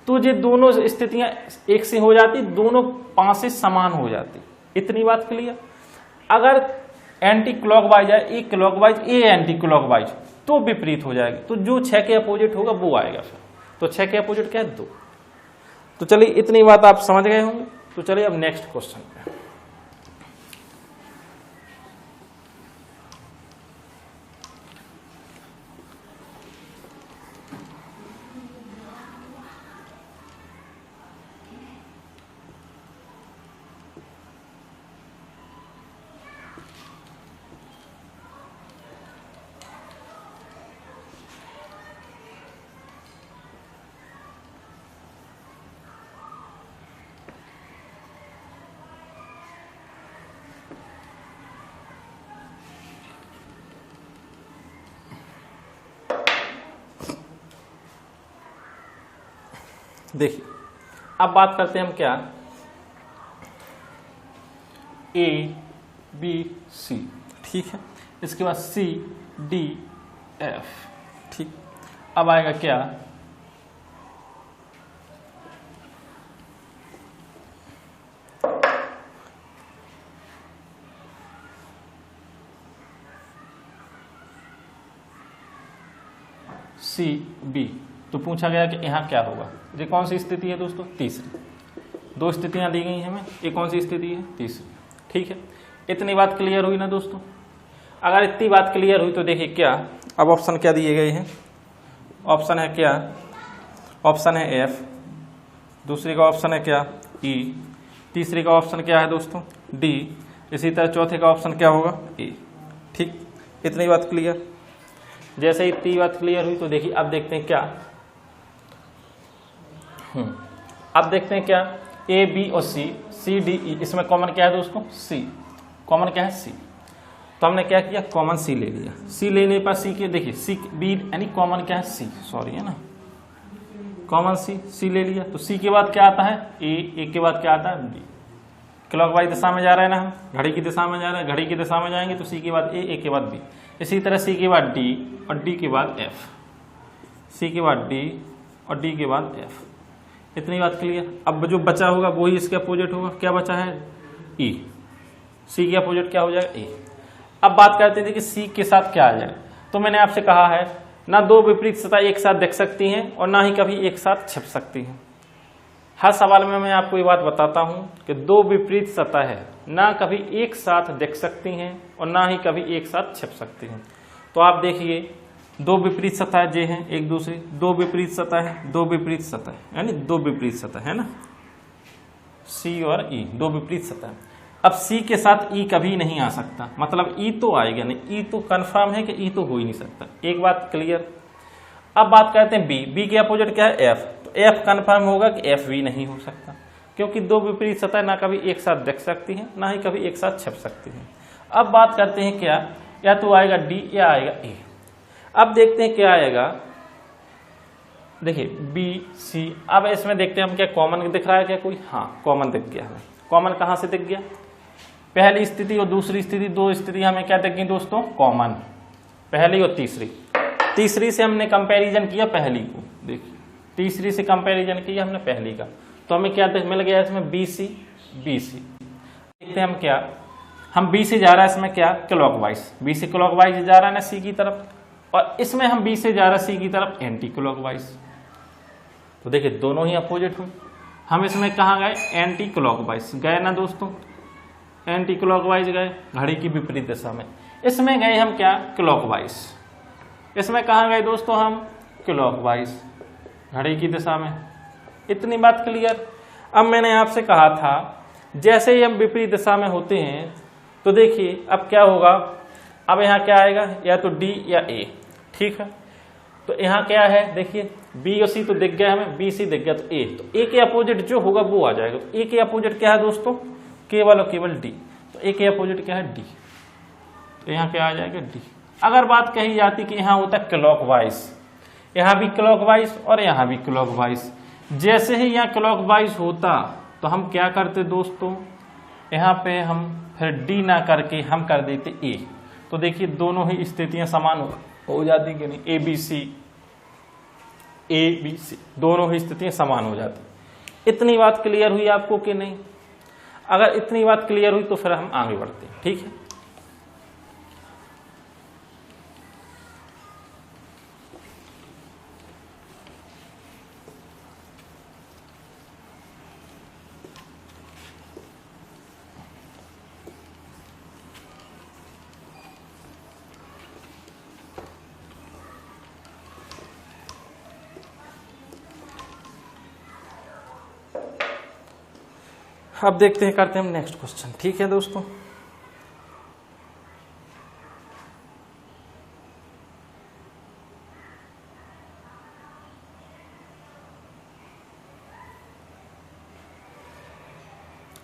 तो ये दोनों स्थितियां एक से हो जाती, दोनों 5 से समान हो जाती। इतनी बात क्लियर। अगर एंटी क्लॉकवाइज है, ए क्लॉकवाइज, ए एंटी क्लॉकवाइज, तो विपरीत हो जाएगी। तो जो 6 के अपोजिट होगा वो आएगा फिर। तो 6 के अपोजिट क्या है? 2। तो चलिए इतनी बात आप समझ गए होंगे। तो चलिए अब नेक्स्ट क्वेश्चन पे। देखिए अब बात करते हैं हम क्या? A B C, ठीक है। इसके बाद C D F, ठीक। अब आएगा क्या? C B। तो पूछा गया कि यहाँ क्या होगा? ये कौन सी स्थिति है दोस्तों? तीसरी। 2 स्थितियां दी गई हैं हमें, ये कौन सी स्थिति है? तीसरी, ठीक है। इतनी बात क्लियर हुई ना दोस्तों? अगर इतनी बात क्लियर हुई तो देखिए क्या, अब ऑप्शन क्या दिए गए हैं? ऑप्शन है क्या? ऑप्शन है F, दूसरी का ऑप्शन है क्या? E, तीसरी का ऑप्शन क्या है दोस्तों? D, इसी तरह चौथे का ऑप्शन क्या होगा? A, ठीक। इतनी बात क्लियर। जैसे इतनी बात क्लियर हुई तो देखिए अब देखते हैं क्या, अब देखते हैं क्या? A B और C, C D E, इसमें कॉमन क्या है दोस्तों? C। कॉमन क्या है? C। तो हमने क्या किया? कॉमन C ले लिया। C लेने पर C के देखिए C B यानी कॉमन क्या है? C, सॉरी है ना, कॉमन C ले लिया। तो C के बाद क्या आता है? A के बाद क्या आता है? B। क्लॉकवाइज दिशा में जा रहे हैं ना हम, घड़ी की दिशा में जा रहे हैं, घड़ी की दिशा में जाएंगे तो C के बाद A के बाद B, इसी तरह C के बाद D और D के बाद F, C के बाद D और D के बाद F। इतनी बात क्लियर। अब जो बचा होगा वही इसके अपोजिट होगा। क्या बचा है? E। C के अपोजिट क्या हो जाएगा? E। अब बात करते थे कि C के साथ क्या आ जाएगा। तो मैंने आपसे कहा है ना, 2 विपरीत सतह एक साथ दिख सकती हैं और ना ही कभी एक साथ छिप सकती हैं। हर सवाल में मैं आपको ये बात बताता हूं कि 2 विपरीत सतह है ना कभी एक साथ दिख सकती हैं और ना ही कभी एक साथ छिप सकती हैं। तो आप देखिए 2 विपरीत सतह जे हैं एक दूसरे, 2 विपरीत सतह है, 2 विपरीत सतह, यानी 2 विपरीत सतह है ना, C और E, 2 विपरीत सतह। अब C के साथ E कभी नहीं आ सकता, मतलब E तो आएगा नहीं, E तो कंफर्म है कि E तो हो ही नहीं सकता। एक बात क्लियर। अब बात करते हैं B के अपोजिट क्या है? F। तो F कंफर्म होगा कि F भी नहीं हो सकता, क्योंकि 2 विपरीत सतह ना कभी एक साथ दिख सकती हैं ना ही कभी एक साथ छिप सकती हैं। अब बात करते हैं क्या, या तो आएगा D या आएगा A। अब देखते हैं क्या आएगा। देखिए B C, अब इसमें देखते हैं हम क्या कॉमन दिख रहा है क्या कोई? हाँ कॉमन दिख गया हमें। कॉमन कहाँ से दिख गया? पहली स्थिति और दूसरी स्थिति, 2 स्थिति हमें क्या दिख गई दोस्तों? कॉमन। पहली और तीसरी, तीसरी से हमने कंपैरिजन किया पहली को, देखिए तीसरी से कंपैरिजन किया हमने पहली का, तो हमें क्या मिल गया इसमें? BC। देखते हैं हम क्या, हम B से जा रहा है इसमें क्या? क्लॉकवाइज। B से क्लॉकवाइज जा रहा है ना C की तरफ, और इसमें हम B से जा रहा है C की तरफ एंटी क्लॉकवाइज। तो देखिए दोनों ही अपोजिट हुई। हम इसमें कहाँ गए, एंटी क्लॉकवाइज गए ना दोस्तों, एंटी क्लॉकवाइज गए, घड़ी की विपरीत दिशा में। इसमें गए हम क्या, क्लॉकवाइज। इसमें कहाँ गए दोस्तों हम, क्लॉकवाइज, घड़ी की दिशा में। इतनी बात क्लियर। अब मैंने आपसे कहा था जैसे ही हम विपरीत दिशा में होते हैं तो देखिए अब क्या होगा, अब यहाँ क्या आएगा, या तो डी या ए, ठीक है। तो यहाँ क्या है, देखिए बी और सी तो दिख गया हमें, बी सी दिख गया, तो ए के अपोजिट जो होगा वो आ जाएगा। तो ए के अपोजिट क्या है दोस्तों, केवल और केवल डी। तो ए के अपोजिट क्या है, डी। तो यहाँ क्या आ जाएगा, डी। अगर बात कही जाती कि यहाँ होता है क्लॉकवाइज, यहाँ भी क्लॉकवाइज और यहाँ भी क्लॉकवाइज, जैसे ही यहाँ क्लॉकवाइज होता तो हम क्या करते दोस्तों, यहाँ पे हम फिर डी ना करके हम कर देते ए। तो देखिए दोनों ही स्थितियां समान हो जाती कि नहीं, ए बी सी दोनों ही स्थितियां समान हो जाती। इतनी बात क्लियर हुई आपको कि नहीं? अगर इतनी बात क्लियर हुई तो फिर हम आगे बढ़ते हैं, ठीक है। अब देखते हैं, करते हैं हम नेक्स्ट क्वेश्चन, ठीक है दोस्तों।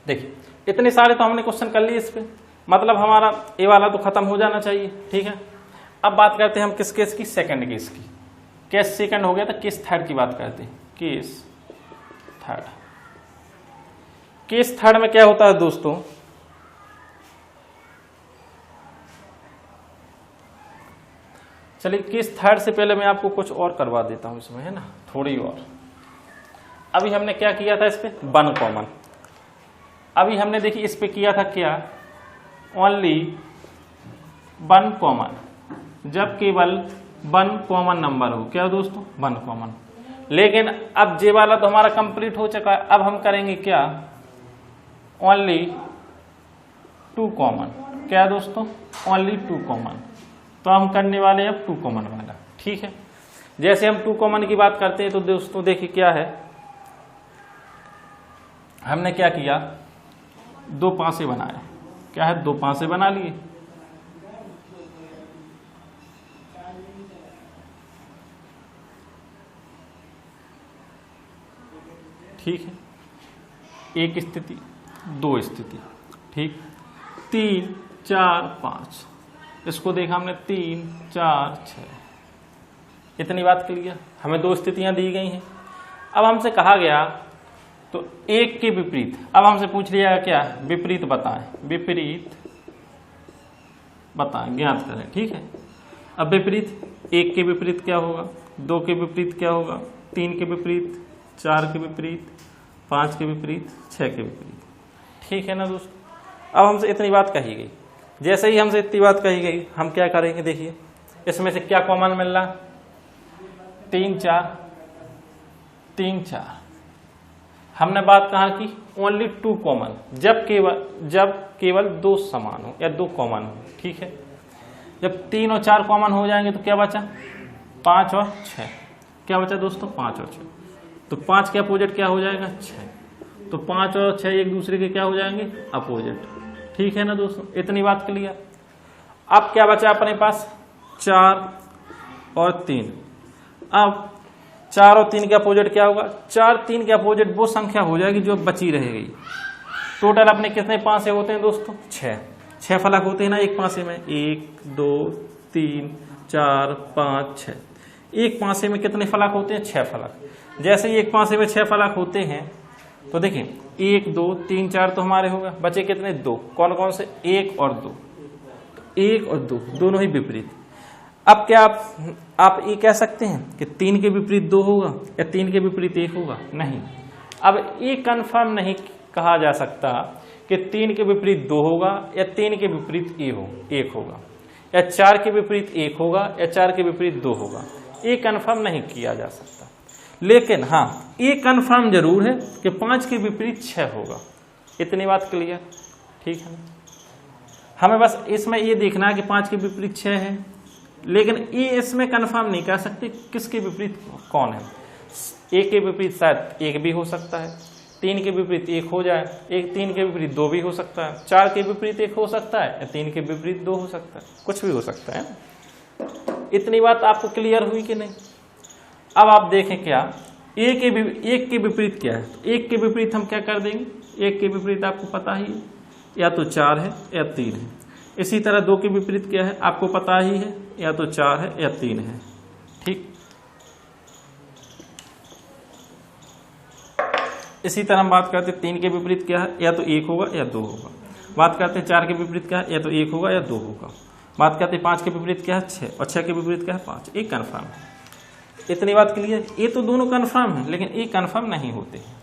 देखिए इतने सारे तो हमने क्वेश्चन कर लिए इस पे, मतलब हमारा ए वाला तो खत्म हो जाना चाहिए, ठीक है। अब बात करते हैं हम किस केस की, सेकंड केस की। केस सेकंड हो गया तो केस थर्ड की बात करते हैं, केस थर्ड। केस थर्ड में क्या होता है दोस्तों, चलिए केस थर्ड से पहले मैं आपको कुछ और करवा देता हूं इसमें, है ना, थोड़ी और। अभी हमने क्या किया था इस पे, वन कॉमन। अभी हमने देखिए इस पे किया था क्या, ओनली वन कॉमन, जब केवल वन कॉमन नंबर हो, क्या दोस्तों, वन कॉमन। लेकिन अब जे वाला तो हमारा कंप्लीट हो चुका है, अब हम करेंगे क्या, ओनली टू कॉमन। क्या दोस्तों, ओनली टू कॉमन। तो हम करने वाले हैं अब टू कॉमन वाला, ठीक है। जैसे हम टू कॉमन की बात करते हैं तो दोस्तों देखिए क्या है, हमने क्या किया, दो पासे बनाए। क्या है, दो पासे बना लिए। ठीक है, एक स्थिति, दो स्थिति, ठीक, 3 4 5, इसको देखा हमने 3 4 6। इतनी बात क्लियर, हमें दो स्थितियां दी गई हैं। अब हमसे कहा गया तो एक के विपरीत, अब हमसे पूछ लिया क्या, विपरीत बताएं, विपरीत बताएं, ज्ञात करें, ठीक है। अब विपरीत, एक के विपरीत क्या होगा, दो के विपरीत क्या होगा, 3 के विपरीत, 4 के विपरीत, 5 के विपरीत, 6 के विपरीत, ठीक है ना दोस्तों। अब हमसे इतनी बात कही गई, जैसे ही हमसे इतनी बात कही गई हम क्या करेंगे, देखिए इसमें से क्या कॉमन मिल रहा, 3 4 3 4। हमने बात कहाँ की, ओनली टू कॉमन, जब केवल दो समान हो या दो कॉमन हो, ठीक है। जब 3 और 4 कॉमन हो जाएंगे तो क्या बचा, 5 और 6। क्या बचा दोस्तों, 5 और 6। तो 5 के अपोजिट क्या हो जाएगा, 6। तो 5 और 6 एक दूसरे के क्या हो जाएंगे, अपोजिट, ठीक है ना दोस्तों। इतनी बात क्लियर। अब क्या बचा अपने पास, 4 और 3। अब 4 और 3 के अपोजिट क्या होगा, 4 3 के अपोजिट वो संख्या हो जाएगी जो बची रहेगी। टोटल अपने कितने पासे होते हैं दोस्तों, 6 फलक होते हैं ना एक पासे में, 1 2 3 4 5 6। एक पासे में कितने फलक होते हैं, 6 फलक। जैसे ही एक पासे में 6 फलक होते हैं तो देखिए 1 2 3 4 तो हमारे हो गए, बचे कितने, 2। कौन कौन से, 1 और 2। 1 और 2 दोनों ही विपरीत। अब क्या आप ये कह सकते हैं कि 3 के विपरीत 2 होगा या 3 के विपरीत 1 होगा, नहीं। अब ये कंफर्म नहीं कहा जा सकता कि 3 के विपरीत 2 होगा या 3 के विपरीत 1 होगा, या 4 के विपरीत 1 होगा या 4 के विपरीत 2 होगा। ये कंफर्म नहीं किया जा सकता। लेकिन हाँ ये कंफर्म जरूर है कि 5 के विपरीत 6 होगा। इतनी बात क्लियर, ठीक है। हमें बस इसमें ये देखना है कि 5 के विपरीत 6 है, लेकिन ये इसमें कंफर्म नहीं कर सकते किसके विपरीत कौन है। 1 के विपरीत शायद 1 भी हो सकता है, 3 के विपरीत 1 हो जाए, 3 के विपरीत 2 भी हो सकता है, 4 के विपरीत 1 हो सकता है, 3 के विपरीत 2 हो सकता है, कुछ भी हो सकता है। इतनी बात आपको क्लियर हुई कि नहीं। अब आप देखें क्या 1 के विपरीत क्या है। 1 के विपरीत हम क्या कर देंगे, 1 के विपरीत आपको पता ही है, या तो 4 है या 3 है। इसी तरह 2 के विपरीत क्या है आपको पता ही है, या तो 4 है या 3 है, ठीक। इसी तरह हम बात करते हैं 3 के विपरीत क्या है, या तो 1 होगा या 2 होगा। बात करते हैं 4 के विपरीत क्या है, या तो 1 होगा या 2 होगा। बात करते हैं 5 के विपरीत क्या है 6, और 6 के विपरीत क्या है 5। एक कन्फर्म है। इतनी बात क्लियर। ये तो दोनों कन्फर्म है, लेकिन एक कन्फर्म नहीं होते हैं,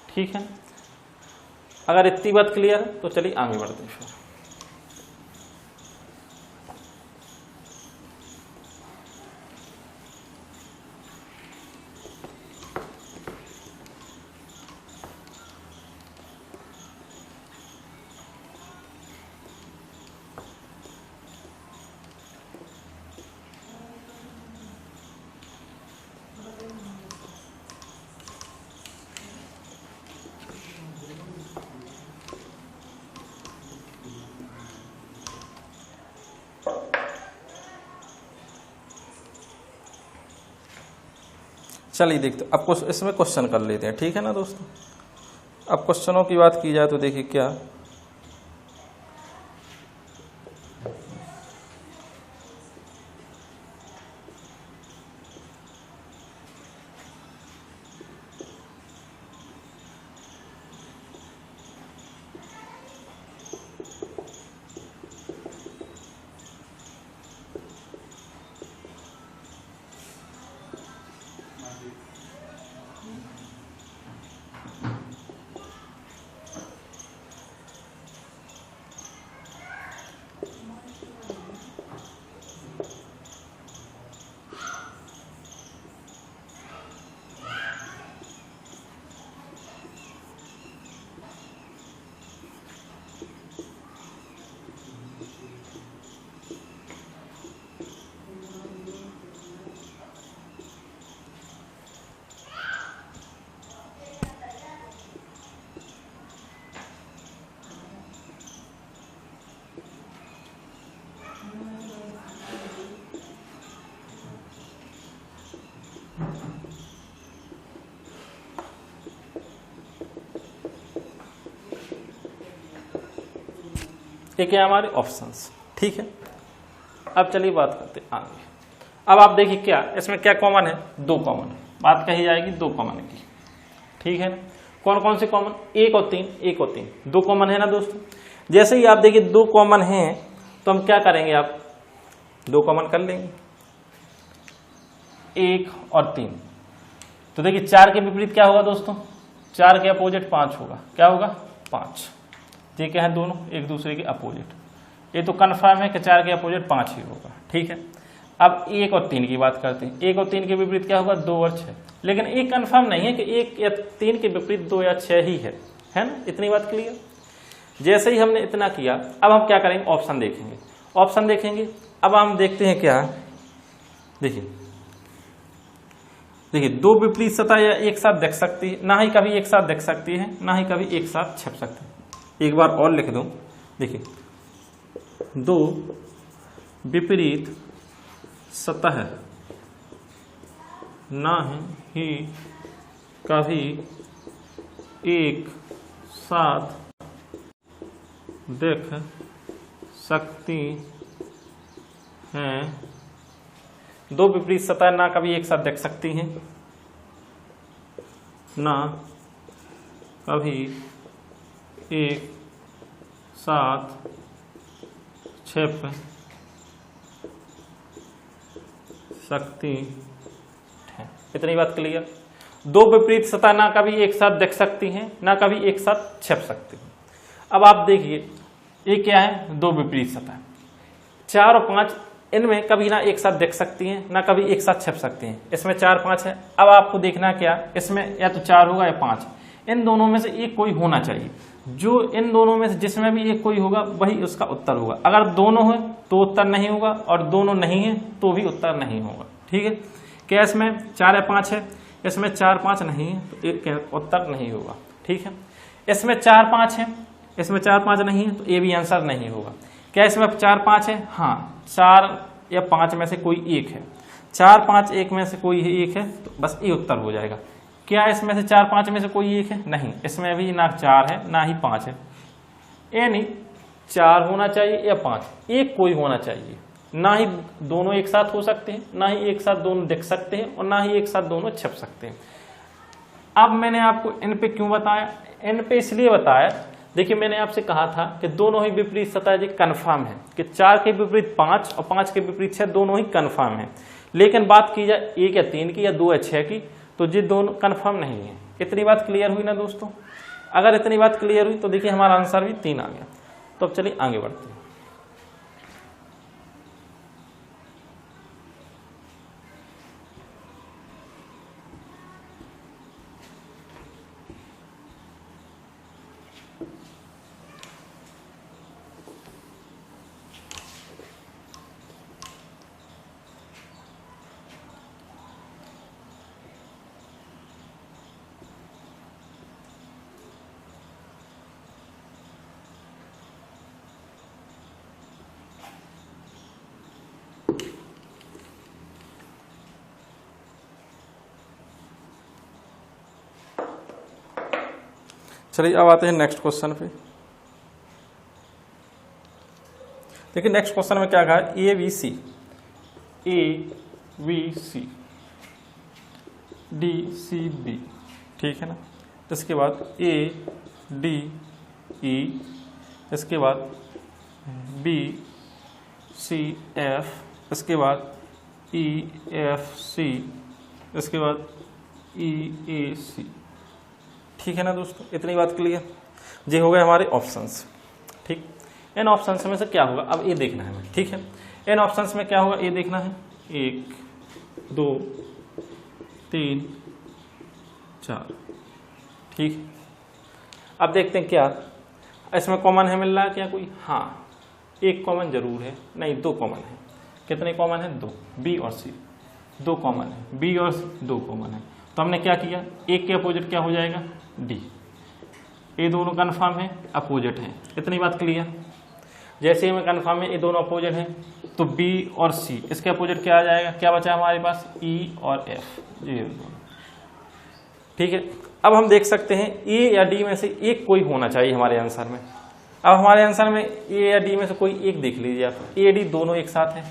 ठीक है। अगर इतनी बात क्लियर है तो चलिए आगे बढ़ते हैं फिर। चलिए देखते अब कुछ इसमें क्वेश्चन कर लेते हैं, ठीक है ना दोस्तों। अब क्वेश्चनों की बात की जाए तो देखिए क्या ये क्या हमारे ऑप्शंस, ठीक है। अब चलिए बात करते हैं आगे। अब आप देखिए क्या इसमें क्या कॉमन है, 2 कॉमन है। बात कही जाएगी 2 कॉमन की, ठीक है। कौन कौन से कॉमन, 1 और 3, 1 और 3 2 कॉमन है ना दोस्तों। जैसे ही आप देखिए 2 कॉमन हैं तो हम क्या करेंगे, आप 2 कॉमन कर लेंगे, 1 और 3। तो देखिए 4 के विपरीत क्या होगा दोस्तों, 4 के अपोजिट 5 होगा। क्या होगा 5। ये क्या है दोनों एक दूसरे के अपोजिट। ये तो कन्फर्म है कि 4 के अपोजिट 5 ही होगा, ठीक है। अब 1 और 3 की बात करते हैं। 1 और 3 के विपरीत क्या होगा 2 और 6, लेकिन एक कन्फर्म नहीं है कि 1 या 3 के विपरीत 2 या 6 ही है ना। इतनी बात क्लियर। जैसे ही हमने इतना किया अब हम क्या करेंगे, ऑप्शन देखेंगे। ऑप्शन देखेंगे अब हम देखते हैं क्या, देखिए 2 विपरीत सतह या एक साथ देख सकती है, ना ही कभी एक साथ देख सकती है, ना ही कभी एक साथ छप सकती है। एक बार और लिख दूं, देखिए 2 विपरीत सतह ना ही कभी एक साथ देख सकती हैं। 2 विपरीत सतह ना कभी एक साथ देख सकती हैं, ना कभी एक साथ छिप सकती है। इतनी बात क्लियर। 2 विपरीत सतह ना कभी एक साथ देख सकती हैं, ना कभी एक साथ छिप सकती हैं। अब आप देखिए ये क्या है, 2 विपरीत सतह। 4 और 5 इनमें कभी ना एक साथ दिख सकती हैं ना कभी एक साथ छिप सकती हैं। इसमें 4 5 है। अब आपको देखना क्या, इसमें या तो 4 होगा या 5, इन दोनों में से एक कोई होना चाहिए। जो इन दोनों में से जिसमें भी एक कोई होगा वही उसका उत्तर होगा। अगर दोनों है तो उत्तर नहीं होगा और दोनों नहीं है तो भी उत्तर नहीं होगा। ठीक है, क्या इसमें 4 या 5 है, इसमें 4 5 नहीं है तो एक उत्तर नहीं होगा। ठीक है, इसमें 4 5 है, इसमें 4 5 नहीं है तो ये भी आंसर नहीं होगा। क्या इसमें 4 5 है, हाँ 4 या 5 में से कोई एक है, 4 5 एक में से कोई एक है तो बस ये उत्तर हो जाएगा। क्या इसमें से 4 5 में से कोई एक है, नहीं, इसमें भी ना 4 है ना ही 5 है, यानी 4 होना चाहिए या 5, एक कोई होना चाहिए। ना ही दोनों एक साथ हो सकते हैं, ना ही एक साथ दोनों दिख सकते हैं और ना ही एक साथ दोनों छिप सकते हैं। अब मैंने आपको इन पे क्यों बताया, इन पे इसलिए बताया, देखिए मैंने आपसे कहा था कि दोनों ही विपरीत सतह कन्फर्म है कि 4 के विपरीत 5 और 5 के विपरीत 6 दोनों ही कन्फर्म है। लेकिन बात की जाए 1 या 3 की या 2 या 6 की तो ये दोनों कन्फर्म नहीं है। इतनी बात क्लियर हुई ना दोस्तों? अगर इतनी बात क्लियर हुई तो देखिए हमारा आंसर भी 3 आ गया। तो अब चलिए आगे बढ़ते हैं। चलिए अब आते हैं नेक्स्ट क्वेश्चन पे। देखिए नेक्स्ट क्वेश्चन में क्या कहा है, A B C D C B, ठीक है ना। इसके बाद ए डी ई, इसके बाद बी सी एफ, इसके बाद ई एफ सी, इसके बाद ई ए सी। ठीक है ना दोस्तों, इतनी बात क्लियर। ये हो गए हमारे ऑप्शंस। ठीक, इन ऑप्शंस में से क्या होगा अब ये देखना है हमें। ठीक है, इन ऑप्शंस में क्या होगा ये देखना है, 1 2 3 4। ठीक, अब देखते हैं क्या इसमें कॉमन है, मिल रहा है क्या कोई? हाँ, एक कॉमन जरूर है, नहीं 2 कॉमन है। कितने कॉमन है? 2, बी और सी 2 कॉमन है, बी और सी 2 कॉमन है। तो हमने क्या किया, एक के अपोजिट क्या हो जाएगा, डी। ये दोनों कन्फर्म है, अपोजिट है। इतनी बात क्लियर। जैसे ही मैं कन्फर्म है ये दोनों अपोजिट है तो बी और सी, इसके अपोजिट क्या आ जाएगा, क्या बचा हमारे पास, ई और एफ, ये दोनों। ठीक है, अब हम देख सकते हैं ए या डी में से एक कोई होना चाहिए हमारे आंसर में। अब हमारे आंसर में ए या डी में से कोई एक देख लीजिए आप, ए डी दोनों एक साथ है।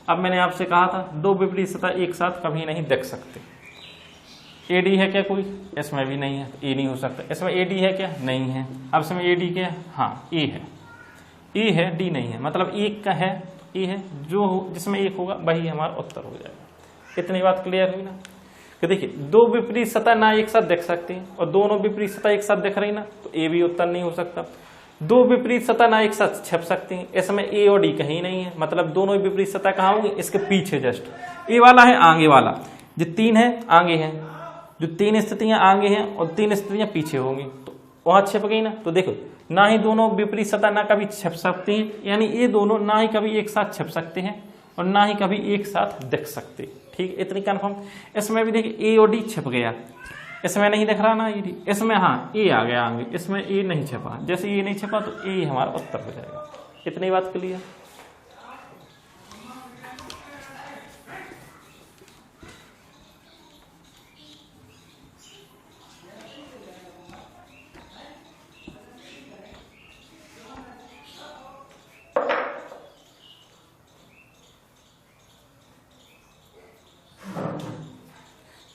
अब मैंने आपसे कहा था 2 विपरीत सतह एक साथ कभी नहीं देख सकते। ए डी है क्या कोई? इसमें भी नहीं है, ए नहीं हो सकता। इसमें ए डी है क्या? नहीं है। अब इसमें ए डी क्या है? हाँ ए है, ए है, डी नहीं है। मतलब एक का है ए है, जो जिसमें एक होगा वही हमारा उत्तर हो जाएगा। इतनी बात क्लियर हुई ना। कि देखिए 2 विपरीत सतह ना एक साथ देख सकती हैं और दोनों विपरीत सतह एक साथ दिख रही ना, तो ए भी उत्तर नहीं हो सकता। 2 विपरीत सतह ना एक साथ छिप सकती हैं, इसमें ए और डी कहीं नहीं है। मतलब दोनों विपरीत सतह कहाँ होंगी, इसके पीछे जस्ट। ए वाला है आगे वाला, जो 3 है आगे है, जो 3 स्थितियां आगे हैं और 3 स्थितियां पीछे होंगी, तो वहां छिप गई ना। तो देखो ना ही दोनों विपरीत सतह ना कभी छिप सकती हैं, यानी ये दोनों ना ही कभी एक साथ छिप सकते हैं और ना ही कभी एक साथ दिख सकते। ठीक, इतनी कंफर्म। इसमें भी देखिए ए और डी छिप गया, इसमें नहीं दिख रहा ना ए डी, इसमें हाँ ए आ गया आगे, इसमें ए नहीं छिपा। जैसे ये नहीं छिपा तो ए हमारा उत्तर हो जाएगा। इतनी बात क्लियर।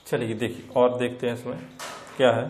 चलिए देखिए और देखते हैं इसमें क्या है।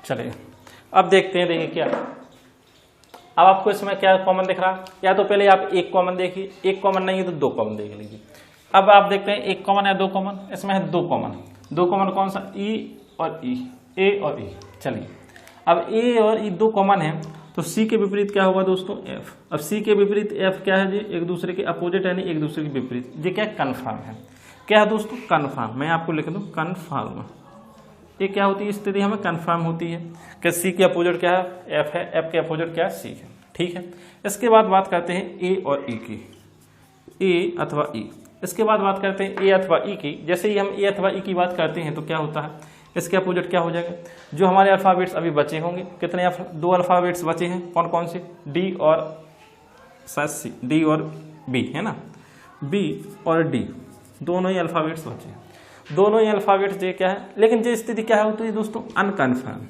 चलिए अब देखते हैं, देखिए क्या अब आपको इसमें क्या कॉमन दिख रहा है। या तो पहले आप एक कॉमन देखिए, एक कॉमन नहीं है तो दो कॉमन देख लीजिए। अब आप देखते हैं एक कॉमन या दो कॉमन, इसमें है दो कॉमन। दो कॉमन कौन सा, ई और ई, ए और ई। चलिए अब ए और ई दो कॉमन है तो सी के विपरीत क्या होगा दोस्तों, एफ। अब सी के विपरीत एफ क्या है जी, एक दूसरे के अपोजिट यानी एक दूसरे के विपरीत। ये क्या कन्फर्म है, क्या है दोस्तों, कन्फर्म। मैं आपको लिख दूं कन्फर्म। ये क्या होती है स्थिति, हमें कन्फर्म होती है कि सी के अपोजिट क्या है, एफ है, एफ के अपोजिट क्या है, सी है। ठीक है, इसके बाद बात करते हैं ए और ई की, ए अथवा ई। इसके बाद बात करते हैं ए अथवा ई की। जैसे ही हम ए अथवा ई की बात करते हैं तो क्या होता है, इसके अपोजिट क्या हो जाएगा, जो हमारे अल्फाबेट्स अभी बचे होंगे, कितने दो अल्फाबेट्स बचे हैं, कौन कौन से, डी और सी, डी और बी है ना, बी और डी दोनों ही अल्फाबेट्स बचे हैं। दोनों ही अल्फाबेट्स ये क्या है, लेकिन ये स्थिति क्या होती है दोस्तों, अनकन्फर्म।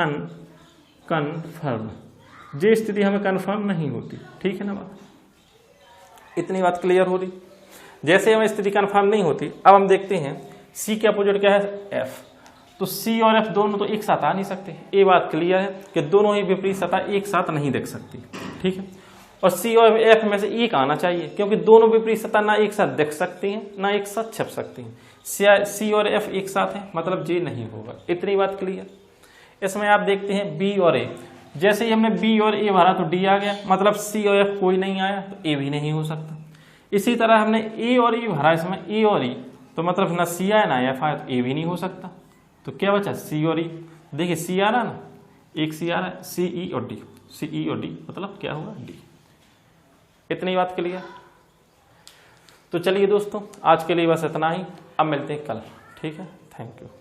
अनकन्फर्म ये स्थिति हमें कन्फर्म नहीं होती। ठीक है ना बात, इतनी बात क्लियर हो रही। जैसे हमें स्थिति कन्फर्म नहीं होती, अब हम देखते हैं सी के अपोजिट क्या है, एफ। तो सी और एफ दोनों तो एक साथ आ नहीं सकते, ये बात क्लियर है कि दोनों ही विपरीत सतह एक साथ नहीं देख सकती। ठीक है, और सी और एफ में से एक आना चाहिए, क्योंकि दोनों विपरीत सतह ना एक साथ देख सकती हैं ना एक साथ छप सकती हैं। सी और एफ एक साथ है, मतलब जे नहीं होगा। इतनी बात क्लियर। इसमें आप देखते हैं बी और ए, जैसे ही हमने बी और ए भरा तो डी आ गया, मतलब सी और एफ कोई नहीं आया तो ए भी नहीं हो सकता। इसी तरह हमने ए और ई भरा, इसमें ए और ई, तो मतलब ना सी आया ना एफ आया तो ए भी नहीं हो सकता। तो क्या बचा, सी और ई। देखिए सी आ रहा ना, एक सी आ रहा है, सी ई और डी, सी ई और डी मतलब क्या हुआ, डी। इतनी बात क्लियर। तो चलिए दोस्तों आज के लिए बस इतना ही, अब मिलते हैं कल। ठीक है, थैंक यू।